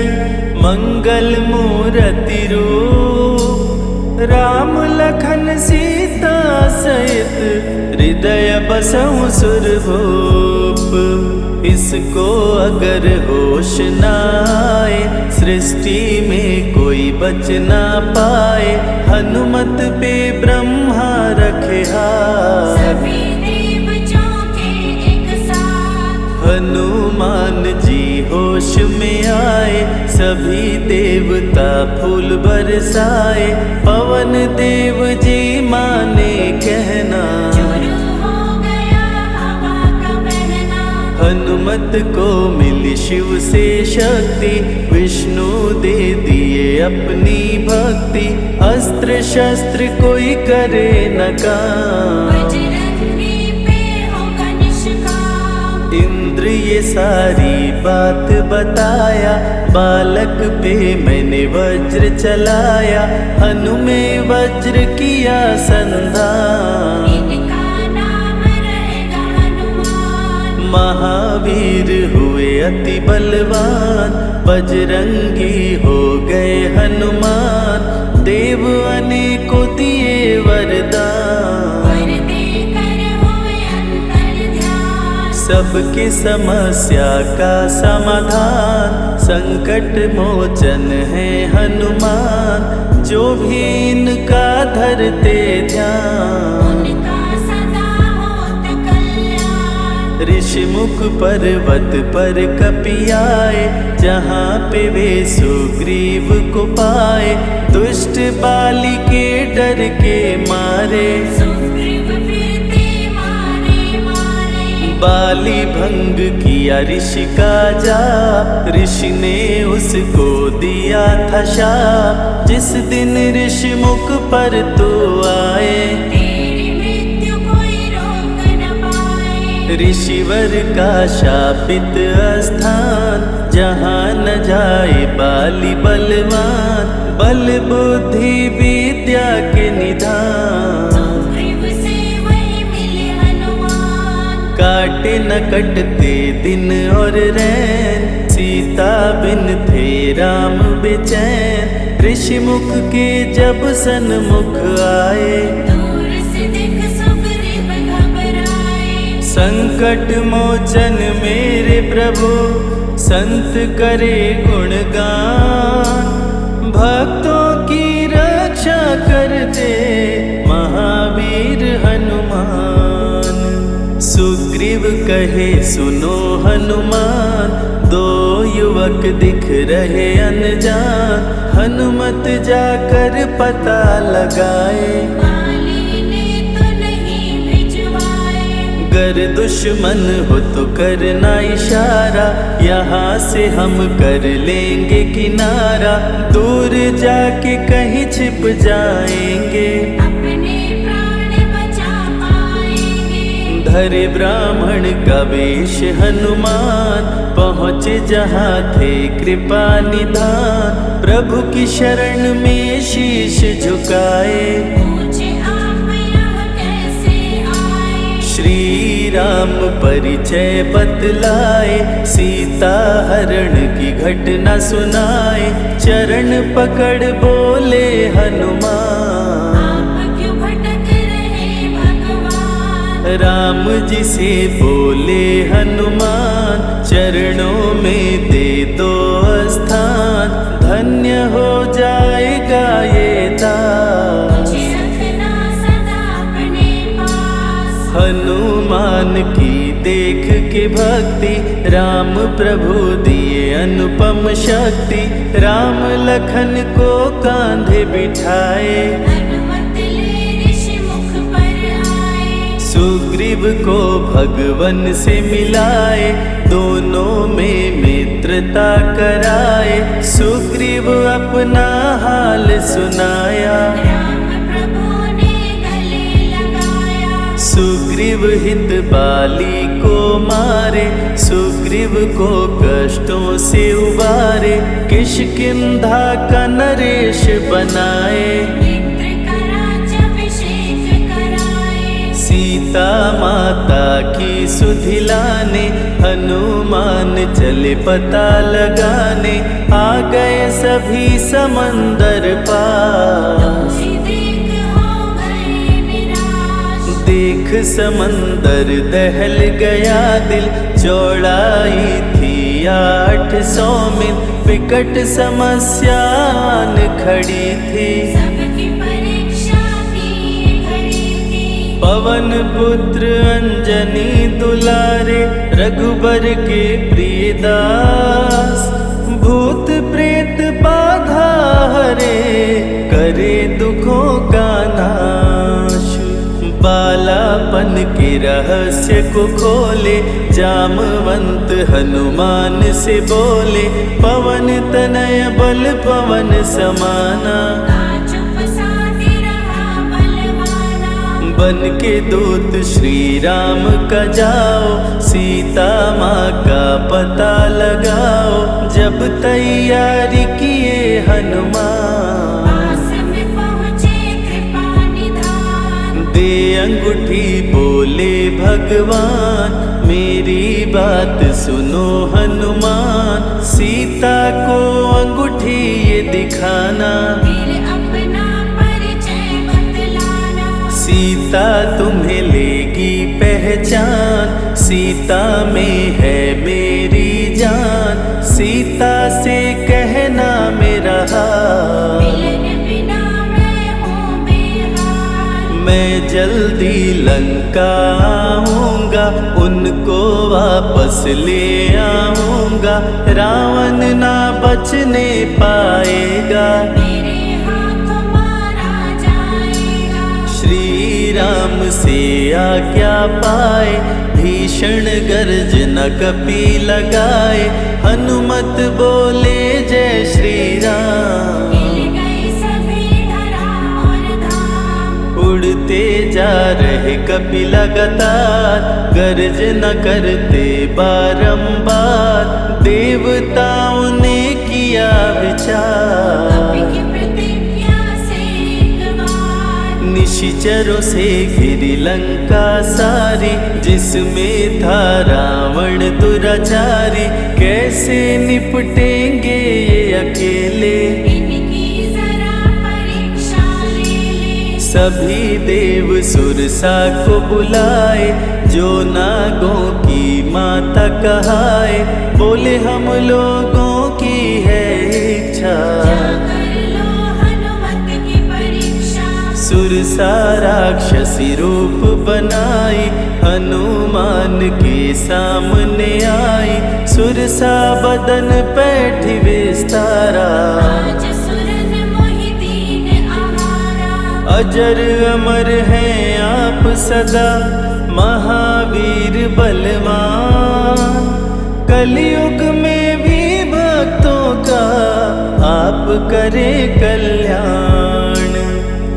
[SPEAKER 1] मंगल मूर्ति रूप। राम लखन सीता सहित, हृदय बसहु सुरभूप। इसको अगर होश न आए, सृष्टि में कोई बच ना पाए। हनुमत पे ब्रह्मा रखे हाथ,
[SPEAKER 2] सभी देव चौके एक साथ।
[SPEAKER 1] हनुमान जी होश में आए, सभी देवता फूल बरसाए। पवन देव जी माने कहना,
[SPEAKER 2] शुरू हो गया हवा का बहना।
[SPEAKER 1] हनुमत को मिली शिव से शक्ति, विष्णु दे दिए अपनी भक्ति। अस्त्र शस्त्र कोई करे न काम,
[SPEAKER 2] बजरंगी पे होगा निष्काम।
[SPEAKER 1] इंद्र ये सारी बात बताया, बालक पे मैंने वज्र चलाया। हनु में वज्र किया संधान,
[SPEAKER 2] इनका नाम रहेगा हनुमान।
[SPEAKER 1] महावीर हुए अति बलवान। बजरंगी हो गए हनुमान, देव अनेकों दिए वरदान।
[SPEAKER 2] वर देकर हुए अंतर्ध्यान।
[SPEAKER 1] सबकी समस्या का समाधान, संकट मोचन है हनुमान। जो भी इनका धरते ध्यान,
[SPEAKER 2] उनका सदा होत कल्याण।
[SPEAKER 1] ऋषि मुख पर्वत पर कपि आए, जहाँ पे वे सुग्रीव को पाए। दुष्ट बाली के डर के मारे,
[SPEAKER 2] सुग्रीव फिरते मारे मारे।
[SPEAKER 1] बाली भंग किया ऋषि का जाप, ऋषि ने उसको दिया था शाप। जिस दिन ऋषि मुख पर तो आए,
[SPEAKER 2] तेरी मृत्यु कोई रोक न पाए।
[SPEAKER 1] ऋषिवर का शापित स्थान, जहाँ न जाए बाली बलवान। बल बुद्धि विद्या के निधान,
[SPEAKER 2] सुग्रीव से वही मिले हनुमान।
[SPEAKER 1] काटे न कटते दिन और रैन। सीता सीता बिन थे राम बेचैन, ऋषि मुख के जब सन्मुख आए।
[SPEAKER 2] दूर से देख सुग्रीव घबराए,
[SPEAKER 1] संकट मोचन मेरे प्रभु, संत करे गुणगान। भक्तों की रक्षा करते महावीर हनुमान। सुग्रीव कहे सुनो हनुमान, दो युवक दिख रहे अनजान। हनुमत जाकर पता लगाए,
[SPEAKER 2] वाली ने तो नहीं भिजवाए।
[SPEAKER 1] गर दुश्मन हो तो करना इशारा, यहाँ से हम कर लेंगे किनारा। दूर जाके कहीं छिप जाएंगे,
[SPEAKER 2] अपने प्राण बचा पाएंगे।
[SPEAKER 1] धरे ब्राह्मण का वेश हनुमान, पहुँचे जहाँ थे कृपा निधान। प्रभु की शरण में शीश झुकाए,
[SPEAKER 2] पूछे आप यहाँ कैसे आए।
[SPEAKER 1] श्री राम परिचय बतलाए, सीता हरण की घटना सुनाए। चरण पकड़ बोले हनुमान,
[SPEAKER 2] आप क्यों भटक रहे भगवान।
[SPEAKER 1] राम जी से बोले हनुमान, चरणों में दे दो स्थान। धन्य हो जाएगा ये दास,
[SPEAKER 2] मुझे रखना सदा अपने पास।
[SPEAKER 1] हनुमान की देख के भक्ति, राम प्रभु दिए अनुपम शक्ति। राम लखन को कांधे बिठाए,
[SPEAKER 2] हनुमत ले ऋषि मुख पर आए।
[SPEAKER 1] सुग्रीव को भगवन से मिलाए, दोनों में मित्रता कराए। सुग्रीव अपना हाल सुनाया,
[SPEAKER 2] राम प्रभु ने गले लगाया।
[SPEAKER 1] सुग्रीव हित बाली को मारे, सुग्रीव को कष्टों से उबारे। किष्किंधा का नरेश बनाए,
[SPEAKER 2] मित्र का राज्याभिषेक कराए।
[SPEAKER 1] सीता माता की सुधि लाने, हनुमान चले पता लगाने। आ गए सभी समंदर पार,
[SPEAKER 2] तुझे देख हो गए निराश।
[SPEAKER 1] देख समंदर दहल गया दिल। चौड़ाई थी 800 मील, विकट समस्यान खड़ी थी।
[SPEAKER 2] सबकी परीक्षा की घड़ी थी।
[SPEAKER 1] पवन पुत्र अंजनी दुलारे, रघुबर के प्रिय दास। भूत प्रेत बाधा हरे, करे दुखों का नाश। बालापन के रहस्य को खोले, जामवंत हनुमान से बोले। पवन तनय बल पवन समाना,
[SPEAKER 2] चुप साधे रहा बलवाना।
[SPEAKER 1] बन के दूत श्री राम का जाओ, सीता माँ का पता लगाओ। जब तैयारी किए हनुमान,
[SPEAKER 2] पास में पहुँचे कृपा निधान।
[SPEAKER 1] दे अंगूठी बोले भगवान, मेरी बात सुनो हनुमान। सीता को अंगूठी ये दिखाना,
[SPEAKER 2] फिर अपना परिचय बतलाना।
[SPEAKER 1] सीता तुम्हें लेगी पहचान। सीता में है मेरी जान, सीता से कहना मेरा हाल।
[SPEAKER 2] मिलन बिना मैं हूँ बेहाल।
[SPEAKER 1] मैं जल्दी लंका आऊँगा, उनको वापस ले आऊँगा। रावण ना बचने पाएगा,
[SPEAKER 2] मेरे हाथों मारा जाएगा।
[SPEAKER 1] श्री राम से आज्ञा पाए, भीषण गर्जना कपि लगाए। हनुमत बोले जय श्री राम,
[SPEAKER 2] मिल गए सभी धरा और धाम।
[SPEAKER 1] उड़ते जा रहे कपि लगातार, गर्जना करते बारंबार। देवताओं ने किया विचार,
[SPEAKER 2] कपि की प्रतिज्ञा से एक बार।
[SPEAKER 1] निश निशिचरों से घिरी लंका सारी, जिसमें था रावण दुराचारी। कैसे निपटेंगे ये अकेले,
[SPEAKER 2] इनकी जरा परीक्षा ले ले।
[SPEAKER 1] सभी देव सुरसा को बुलाए, जो नागों की माता कहाए। बोले हम लोगों की है इच्छा,
[SPEAKER 2] जाकर लो हनुमत की परीक्षा।
[SPEAKER 1] सुरसा राक्षसी रूप बनाई, हनुमान के सामने आई। सुरसा बदन पैठी विस्तारा,
[SPEAKER 2] आज सुरन मोहि दीन आहारा।
[SPEAKER 1] अजर अमर हैं आप सदा, महावीर बलवान। कलयुग में भी भक्तों का आप करें कल्याण।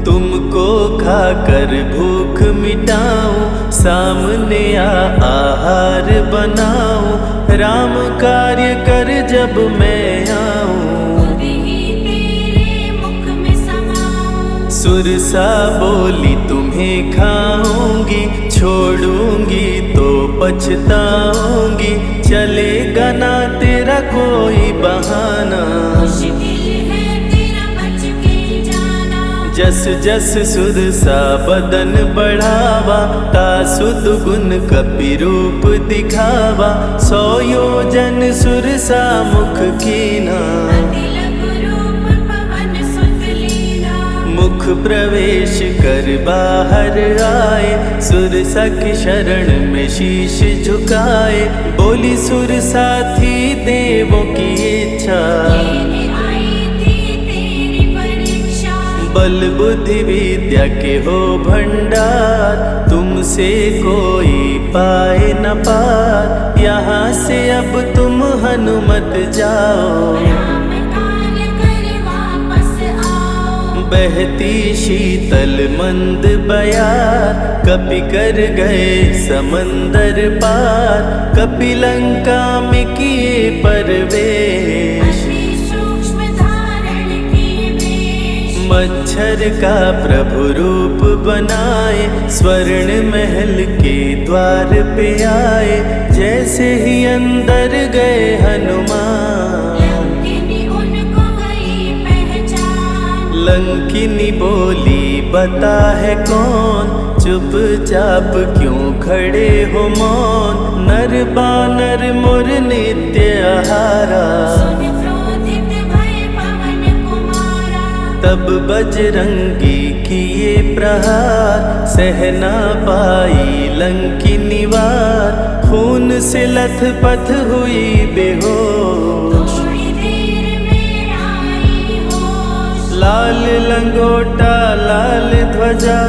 [SPEAKER 1] तुमको खाकर भूख मिटाऊं, सामने आहार बनाऊं। राम कार्य कर जब मैं आऊं,
[SPEAKER 2] खुद ही तेरे मुख में समाऊं।
[SPEAKER 1] सुरसा बोली तुम्हें खाऊंगी, छोड़ूंगी तो पछताऊंगी। चलेगा ना तेरा कोई बहाना,
[SPEAKER 2] मुश्किल है तेरा बच के जाना।
[SPEAKER 1] जस जस सुरसा बदन बढ़ावा, तासु दुगुन कपि रूप दिखावा। 100 योजन सुरसा मुख कीना,
[SPEAKER 2] अति लघु रूप पवन सुत लीना।
[SPEAKER 1] मुख प्रवेश कर बाहर आए, सुरसा की शरण में शीश झुकाए। बोली सुरसा थी देवों की इच्छा,
[SPEAKER 2] लेने आई थी तेरी परीक्षा।
[SPEAKER 1] बल बुद्धि विद्या के हो भंडार, तुमसे कोई पाए न पार। यहाँ से अब तुम हनुमत जाओ,
[SPEAKER 2] राम कार्य कर वापस आओ।
[SPEAKER 1] बहती शीतल मंद बयार, कपि कर गए समंदर पार। कपि लंका में किए परवेश,
[SPEAKER 2] अति सूक्ष्म धारण किए वेश।
[SPEAKER 1] मच्छर का प्रभु रूप बनाए, स्वर्ण महल के द्वार पे आए। जैसे ही अंदर गए हनुमान,
[SPEAKER 2] लंकिनी उनको गई पहचान।
[SPEAKER 1] लंकिनी बोली बता है कौन, चुपचाप क्यों खड़े हो मौन। नर बानर मोर नित्य आहारा,
[SPEAKER 2] सुन क्रोधित भय पवन कुमारा।
[SPEAKER 1] तब बजरंगी किए प्रहार, सहना पाई लंकिनी वार। खून से लथपथ हुई बेहोश,
[SPEAKER 2] थोड़ी देर में आई होश।
[SPEAKER 1] लाल लंगोटा लाल ध्वजा,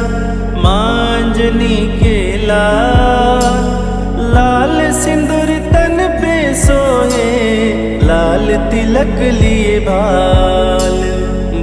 [SPEAKER 1] मांजनी के लाल। लाल सिंदूर तन पे सोहे, लाल तिलक लिए बाल।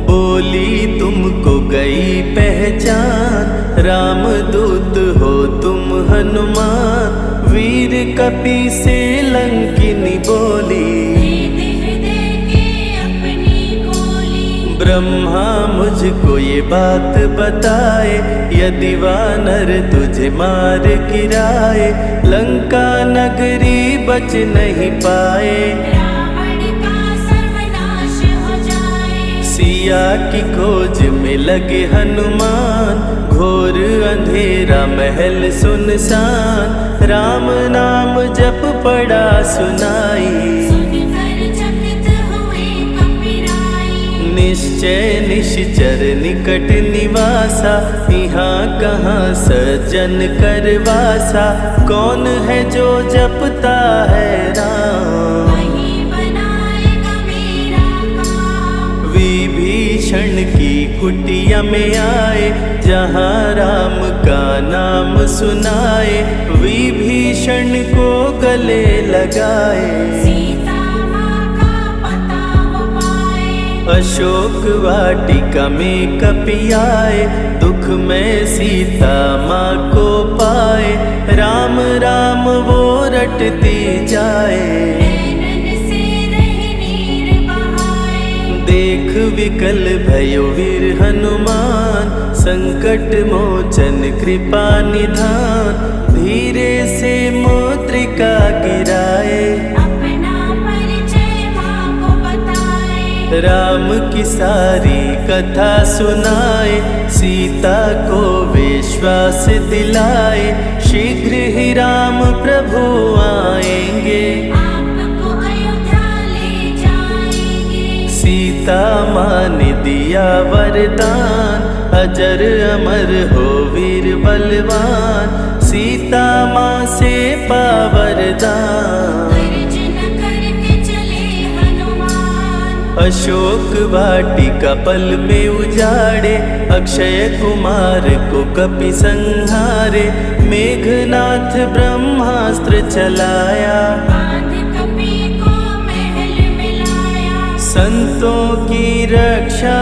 [SPEAKER 1] बोली तुमको गई पहचान, रामदूत हो तुम हनुमान। वीर कपि से लंकिनी बोली,
[SPEAKER 2] हृदय के अपनी गोली।
[SPEAKER 1] ब्रह्मा मुझको ये बात बताए, यदि वानर तुझे मार गिराए। लंका नगरी बच नहीं पाए,
[SPEAKER 2] रावण का सर्वनाश हो जाए।
[SPEAKER 1] सिया की खोज में लगे हनुमान। घोर अंधेरा महल सुनसान, राम नाम जप पड़ा सुनाई।
[SPEAKER 2] सुनकर चकित हुए कपिराई।
[SPEAKER 1] निश्चय निश्चर निकट निवासा, यहाँ कहाँ सज्जन करवासा। कौन है जो जपता है राम,
[SPEAKER 2] वही बनाएगा मेरा काम।
[SPEAKER 1] विभीषण की कुटिया में आए, जहाँ राम का नाम सुनाए। विभीषण को गले लगाए,
[SPEAKER 2] सीता माँ का पता वो पाए।
[SPEAKER 1] अशोक वाटिका में कपि आए, दुख में सीता माँ को पाए। राम राम वो रटती जाए,
[SPEAKER 2] नैनन से रह नीर बहाए।
[SPEAKER 1] देख निर्विकल भयो वीर हनुमान, संकट मोचन कृपा निधान, धीरे से मुद्रिका गिराए,
[SPEAKER 2] अपना परिचय माँ को बताए।
[SPEAKER 1] राम की सारी कथा सुनाए, सीता को विश्वास दिलाए, शीघ्र ही राम प्रभु आएंगे,
[SPEAKER 2] आपको अयोध्या ले जाएंगे।
[SPEAKER 1] सीता माँ ने दिया वरदान, अजर अमर हो वीर बलवान, सीता माँ से पा वरदान।
[SPEAKER 2] गर्जन करके चले हनुमान,
[SPEAKER 1] अशोक वाटिका पल में उजाड़े, अक्षय कुमार को कपि संहारे, मेघनाथ ब्रह्मास्त्र चलाया,
[SPEAKER 2] बांध कपि को महल में लाया।
[SPEAKER 1] संतों की रक्षा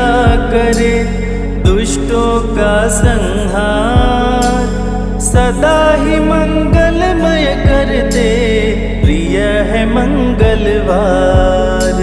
[SPEAKER 1] करे, दुष्टों का संहार, सदा ही मंगलमय करते, प्रिय है मंगलवार।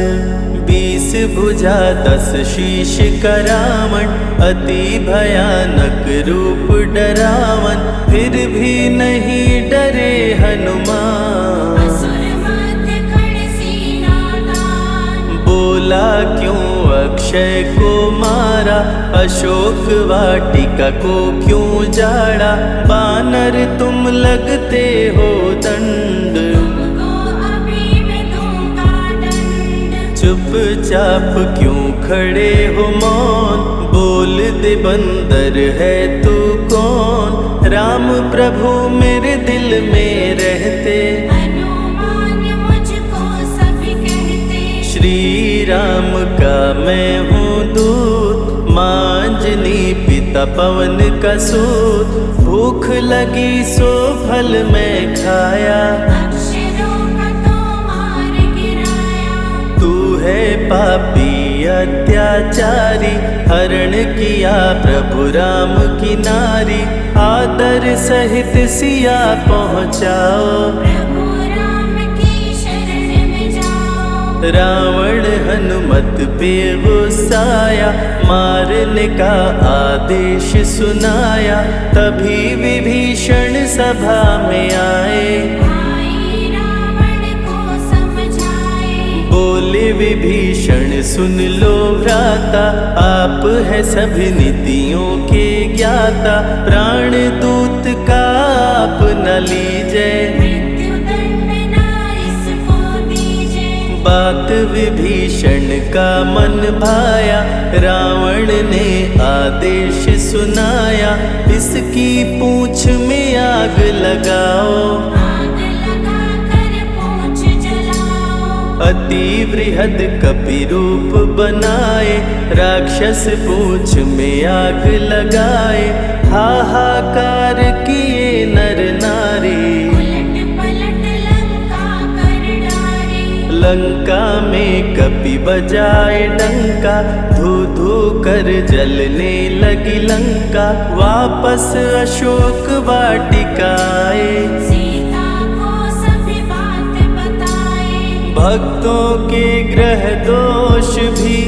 [SPEAKER 1] 20 भुजा 10 शीश का रावण, अति भयानक रूप डरावन, फिर भी नहीं डरे हनुमान।
[SPEAKER 2] असुर मध्य खड़े सीना तान,
[SPEAKER 1] बोला क्यों अक्षय को मारा, अशोक वाटिका को क्यों जाड़ा, बानर तुम लगते हो दंड,
[SPEAKER 2] तुमको अभी मैं दूंगा दंड।
[SPEAKER 1] चुपचाप क्यों खड़े हो मौन, बोल दे बंदर है तू कौन, राम प्रभु मेरे दिल में रहते,
[SPEAKER 2] हनुमान मुझको सभी कहते।
[SPEAKER 1] श्री राम का मैं हूँ दूत, माँ अंजनी पिता पवन का सूत, भूख लगी सो फल मैं खाया,
[SPEAKER 2] अक्षरों का तो मार गिराया।
[SPEAKER 1] तू है पापी अत्याचारी, हरण किया प्रभु राम की नारी, आदर सहित सिया पहुँचाओ,
[SPEAKER 2] प्रभु राम की शरण में जाओ।
[SPEAKER 1] रावण हनुमत पे गुस्साया, मारने का आदेश सुनाया, तभी विभीषण सभा में आए,
[SPEAKER 2] भाई रावण को समझाए।
[SPEAKER 1] बोले विभीषण सुन लो भ्राता, आप है सभी नीतियों के ज्ञाता, प्राण दूत का आप न लीजिए,
[SPEAKER 2] मृत्यु दंड ना इसको दीजिए।
[SPEAKER 1] बात विभीषण का मन भाया, रावण ने आदेश सुनाया, इसकी पूंछ में आग लगाओ,
[SPEAKER 2] आग लगा कर पूंछ जलाओ।
[SPEAKER 1] अति वृहद कपि रूप बनाए, राक्षस पूंछ में आग लगाए, हाहाकार किए नर नारी,
[SPEAKER 2] उलट पलट लंका कर डारे।
[SPEAKER 1] लंका में कपि बजाए डंका, धू धू कर जलने लगी लंका, वापस अशोक वाटिका आए,
[SPEAKER 2] सीता को सभी बात बताए।
[SPEAKER 1] भक्तों के ग्रह दोष भी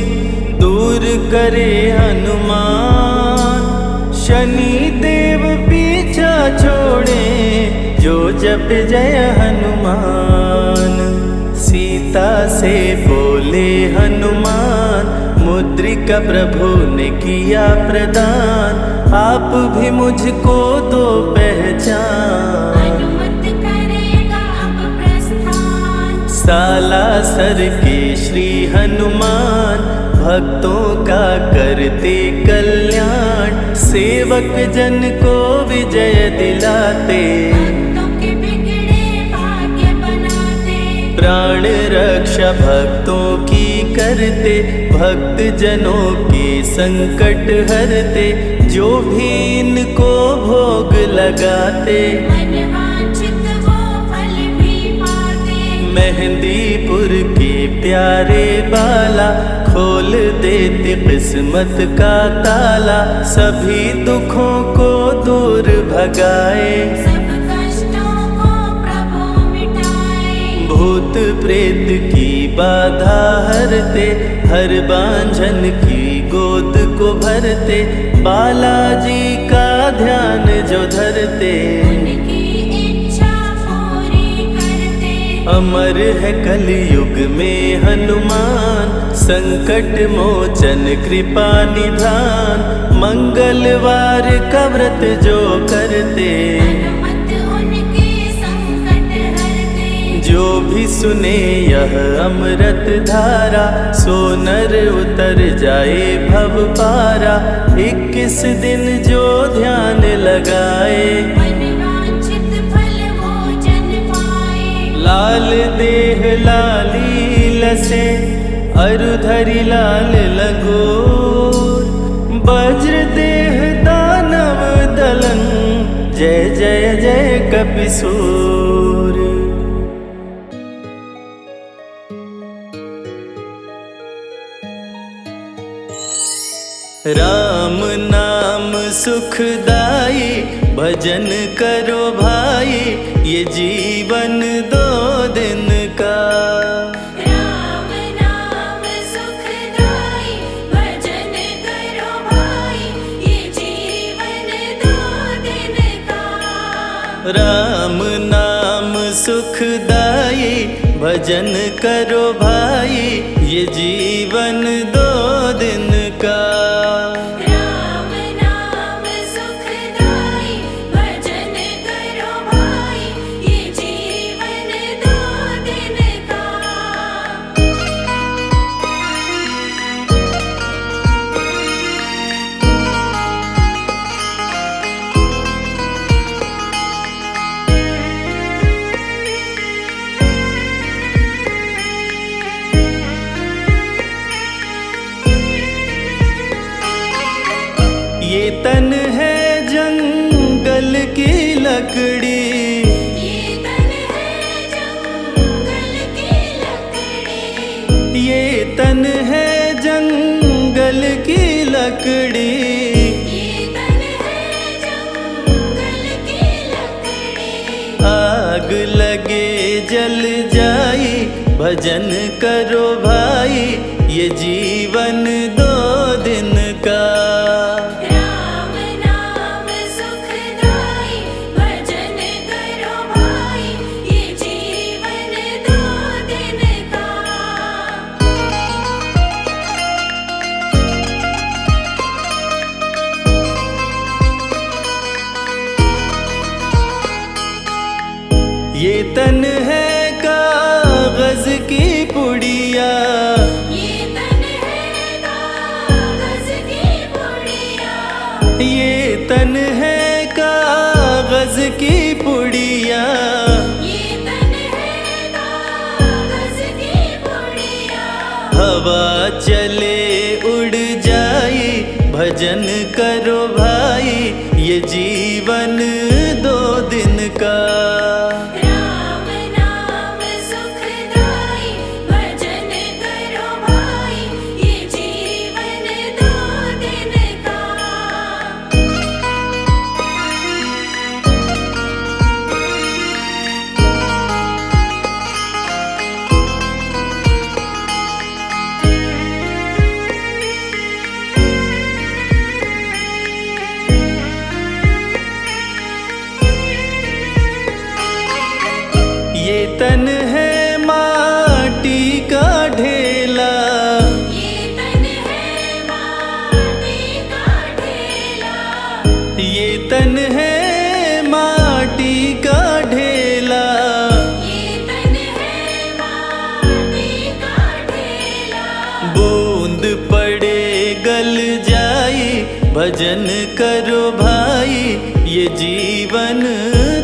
[SPEAKER 1] दूर करे हनुमान, शनि देव पीछा छोड़े, जो जप जय हनुमान। सीता से बोले हनुमान, मुद्रिका प्रभु ने किया प्रदान, आप भी मुझको दो पहचान।
[SPEAKER 2] अनुमत करेगा अब प्रस्थान,
[SPEAKER 1] सालासर के श्री हनुमान, भक्तों का करते कल्याण, सेवक जन को विजय दिलाते,
[SPEAKER 2] भक्तों के बिगड़े भाग्य बनाते।
[SPEAKER 1] प्राण रक्षा भक्तों की करते, भक्त जनों के संकट हरते, जो भी इनको भोग लगाते,
[SPEAKER 2] मनवांछित वो फल भी पाते।
[SPEAKER 1] मेहंदीपुर के प्यारे बाला, खोल देते किस्मत का ताला, सभी दुखों को दूर भगाए,
[SPEAKER 2] सब कष्टों को प्रभु मिटाए।
[SPEAKER 1] भूत प्रेत की बाधा हरते, हर बांझन की गोद को भरते, बालाजी का ध्यान जो धरते,
[SPEAKER 2] उनकी इच्छा पूरी करते।
[SPEAKER 1] अमर है कलयुग में हनुमान, संकट मोचन कृपा निधान, मंगलवार का व्रत जो करते,
[SPEAKER 2] हनुमत उनके संकट हरते।
[SPEAKER 1] जो भी सुने यह अमृत धारा, सो नर उतर जाए भव पारा। 21 दिन जो ध्यान लगाए,
[SPEAKER 2] मनवांछित फल वो जन पाए।
[SPEAKER 1] लाल देह लाली लसे, अरुधरि लाल लंगोर, वज्र देह दानव दलन, जय जय जय कपिसूर। राम नाम सुखदाई, भजन करो भाई, ये जीवन 2 दिन का।
[SPEAKER 2] राम नाम सुखदाई, भजन करो भाई, ये जीवन 2 दिन का।
[SPEAKER 1] राम नाम सुखदाई, भजन करो भाई, ये जीवन 2 दिन का।
[SPEAKER 2] राम नाम सुखदाई, भजन करो भाई, ये जीवन 2 दिन का।
[SPEAKER 1] ये तन है जंगल की लकड़ी,
[SPEAKER 2] ये तन है जंगल की लकड़ी।
[SPEAKER 1] ये तन है जंगल की लकड़ी,
[SPEAKER 2] ये तन है जंगल की लकड़ी।
[SPEAKER 1] आग लगे जल जाई, भजन करो भाई, ये जीवन 2 दिन का।
[SPEAKER 2] राम नाम सुखदाई, भजन करो भाई, ये जीवन 2 दिन का।
[SPEAKER 1] ये तन है कागज की पुड़िया,
[SPEAKER 2] ये तन है कागज की पुड़िया।
[SPEAKER 1] ये तन है कागज की पुड़िया,
[SPEAKER 2] ये तन है कागज की पुड़िया।
[SPEAKER 1] हवा चले उड़ जाई, भजन करो भाई, ये जीवन 2 दिन का।
[SPEAKER 2] राम नाम सुखदाई, भजन करो भाई, ये जीवन 2 दिन का।
[SPEAKER 1] ये तन है माटी का ढेला,
[SPEAKER 2] ये तन है माटी का ढेला।
[SPEAKER 1] ये तन है माटी का ढेला,
[SPEAKER 2] ये तन है माटी का ढेला।
[SPEAKER 1] बूंद पड़े गल जाई, भजन करो भाई, ये जीवन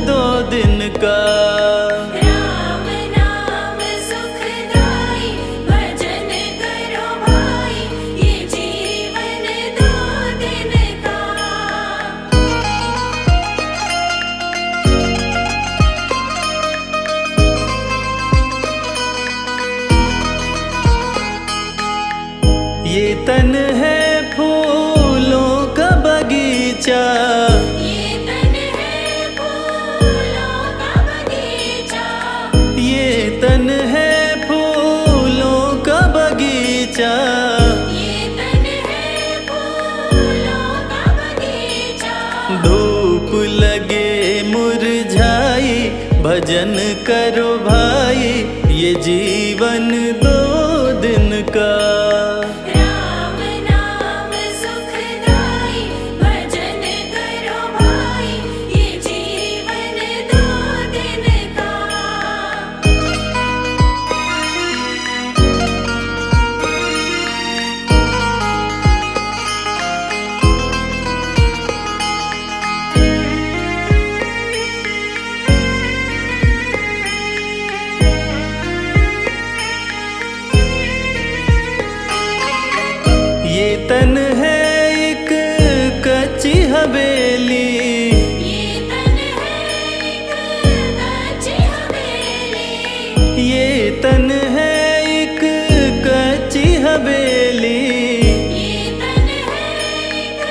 [SPEAKER 1] 2 दिन का।
[SPEAKER 2] राम नाम सुखदाई, भजन करो भाई, ये जीवन 2 दिन का।
[SPEAKER 1] ये तन है फूलों का बगीचा,
[SPEAKER 2] ये तन है फूलों का बगीचा।
[SPEAKER 1] ये तन जीवन 2 दिन का।
[SPEAKER 2] राम नाम सुखदाई, भजन करो भाई, ये जीवन 2 दिन का।
[SPEAKER 1] ये तन है एक कच्ची हवेली,
[SPEAKER 2] ये तन है एक कच्ची हवेली,
[SPEAKER 1] ये तन है एक कच्ची हवेली।
[SPEAKER 2] ये तन है एक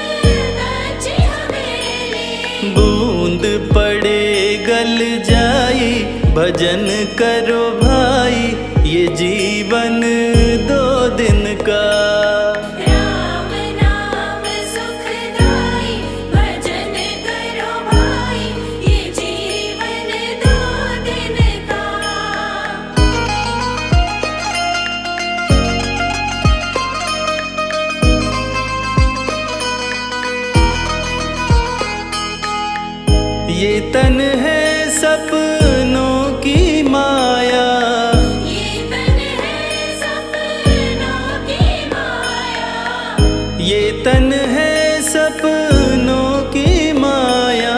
[SPEAKER 2] कच्ची हवेली।
[SPEAKER 1] बूंद पड़े गल जाई, भजन करो भाई, ये जीवन 2 दिन का।
[SPEAKER 2] राम नाम सुखदाई, भजन करो भाई, ये जीवन 2 दिन का।
[SPEAKER 1] ये तन है सपनों की माया,
[SPEAKER 2] ये तन है सपनों की माया,
[SPEAKER 1] ये तन है सपनों की माया।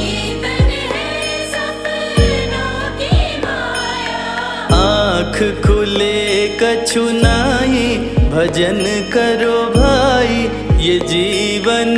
[SPEAKER 2] ये तन है सपनों की माया।
[SPEAKER 1] आँख खुले कछु नाही, भजन करो भाई, ये जीवन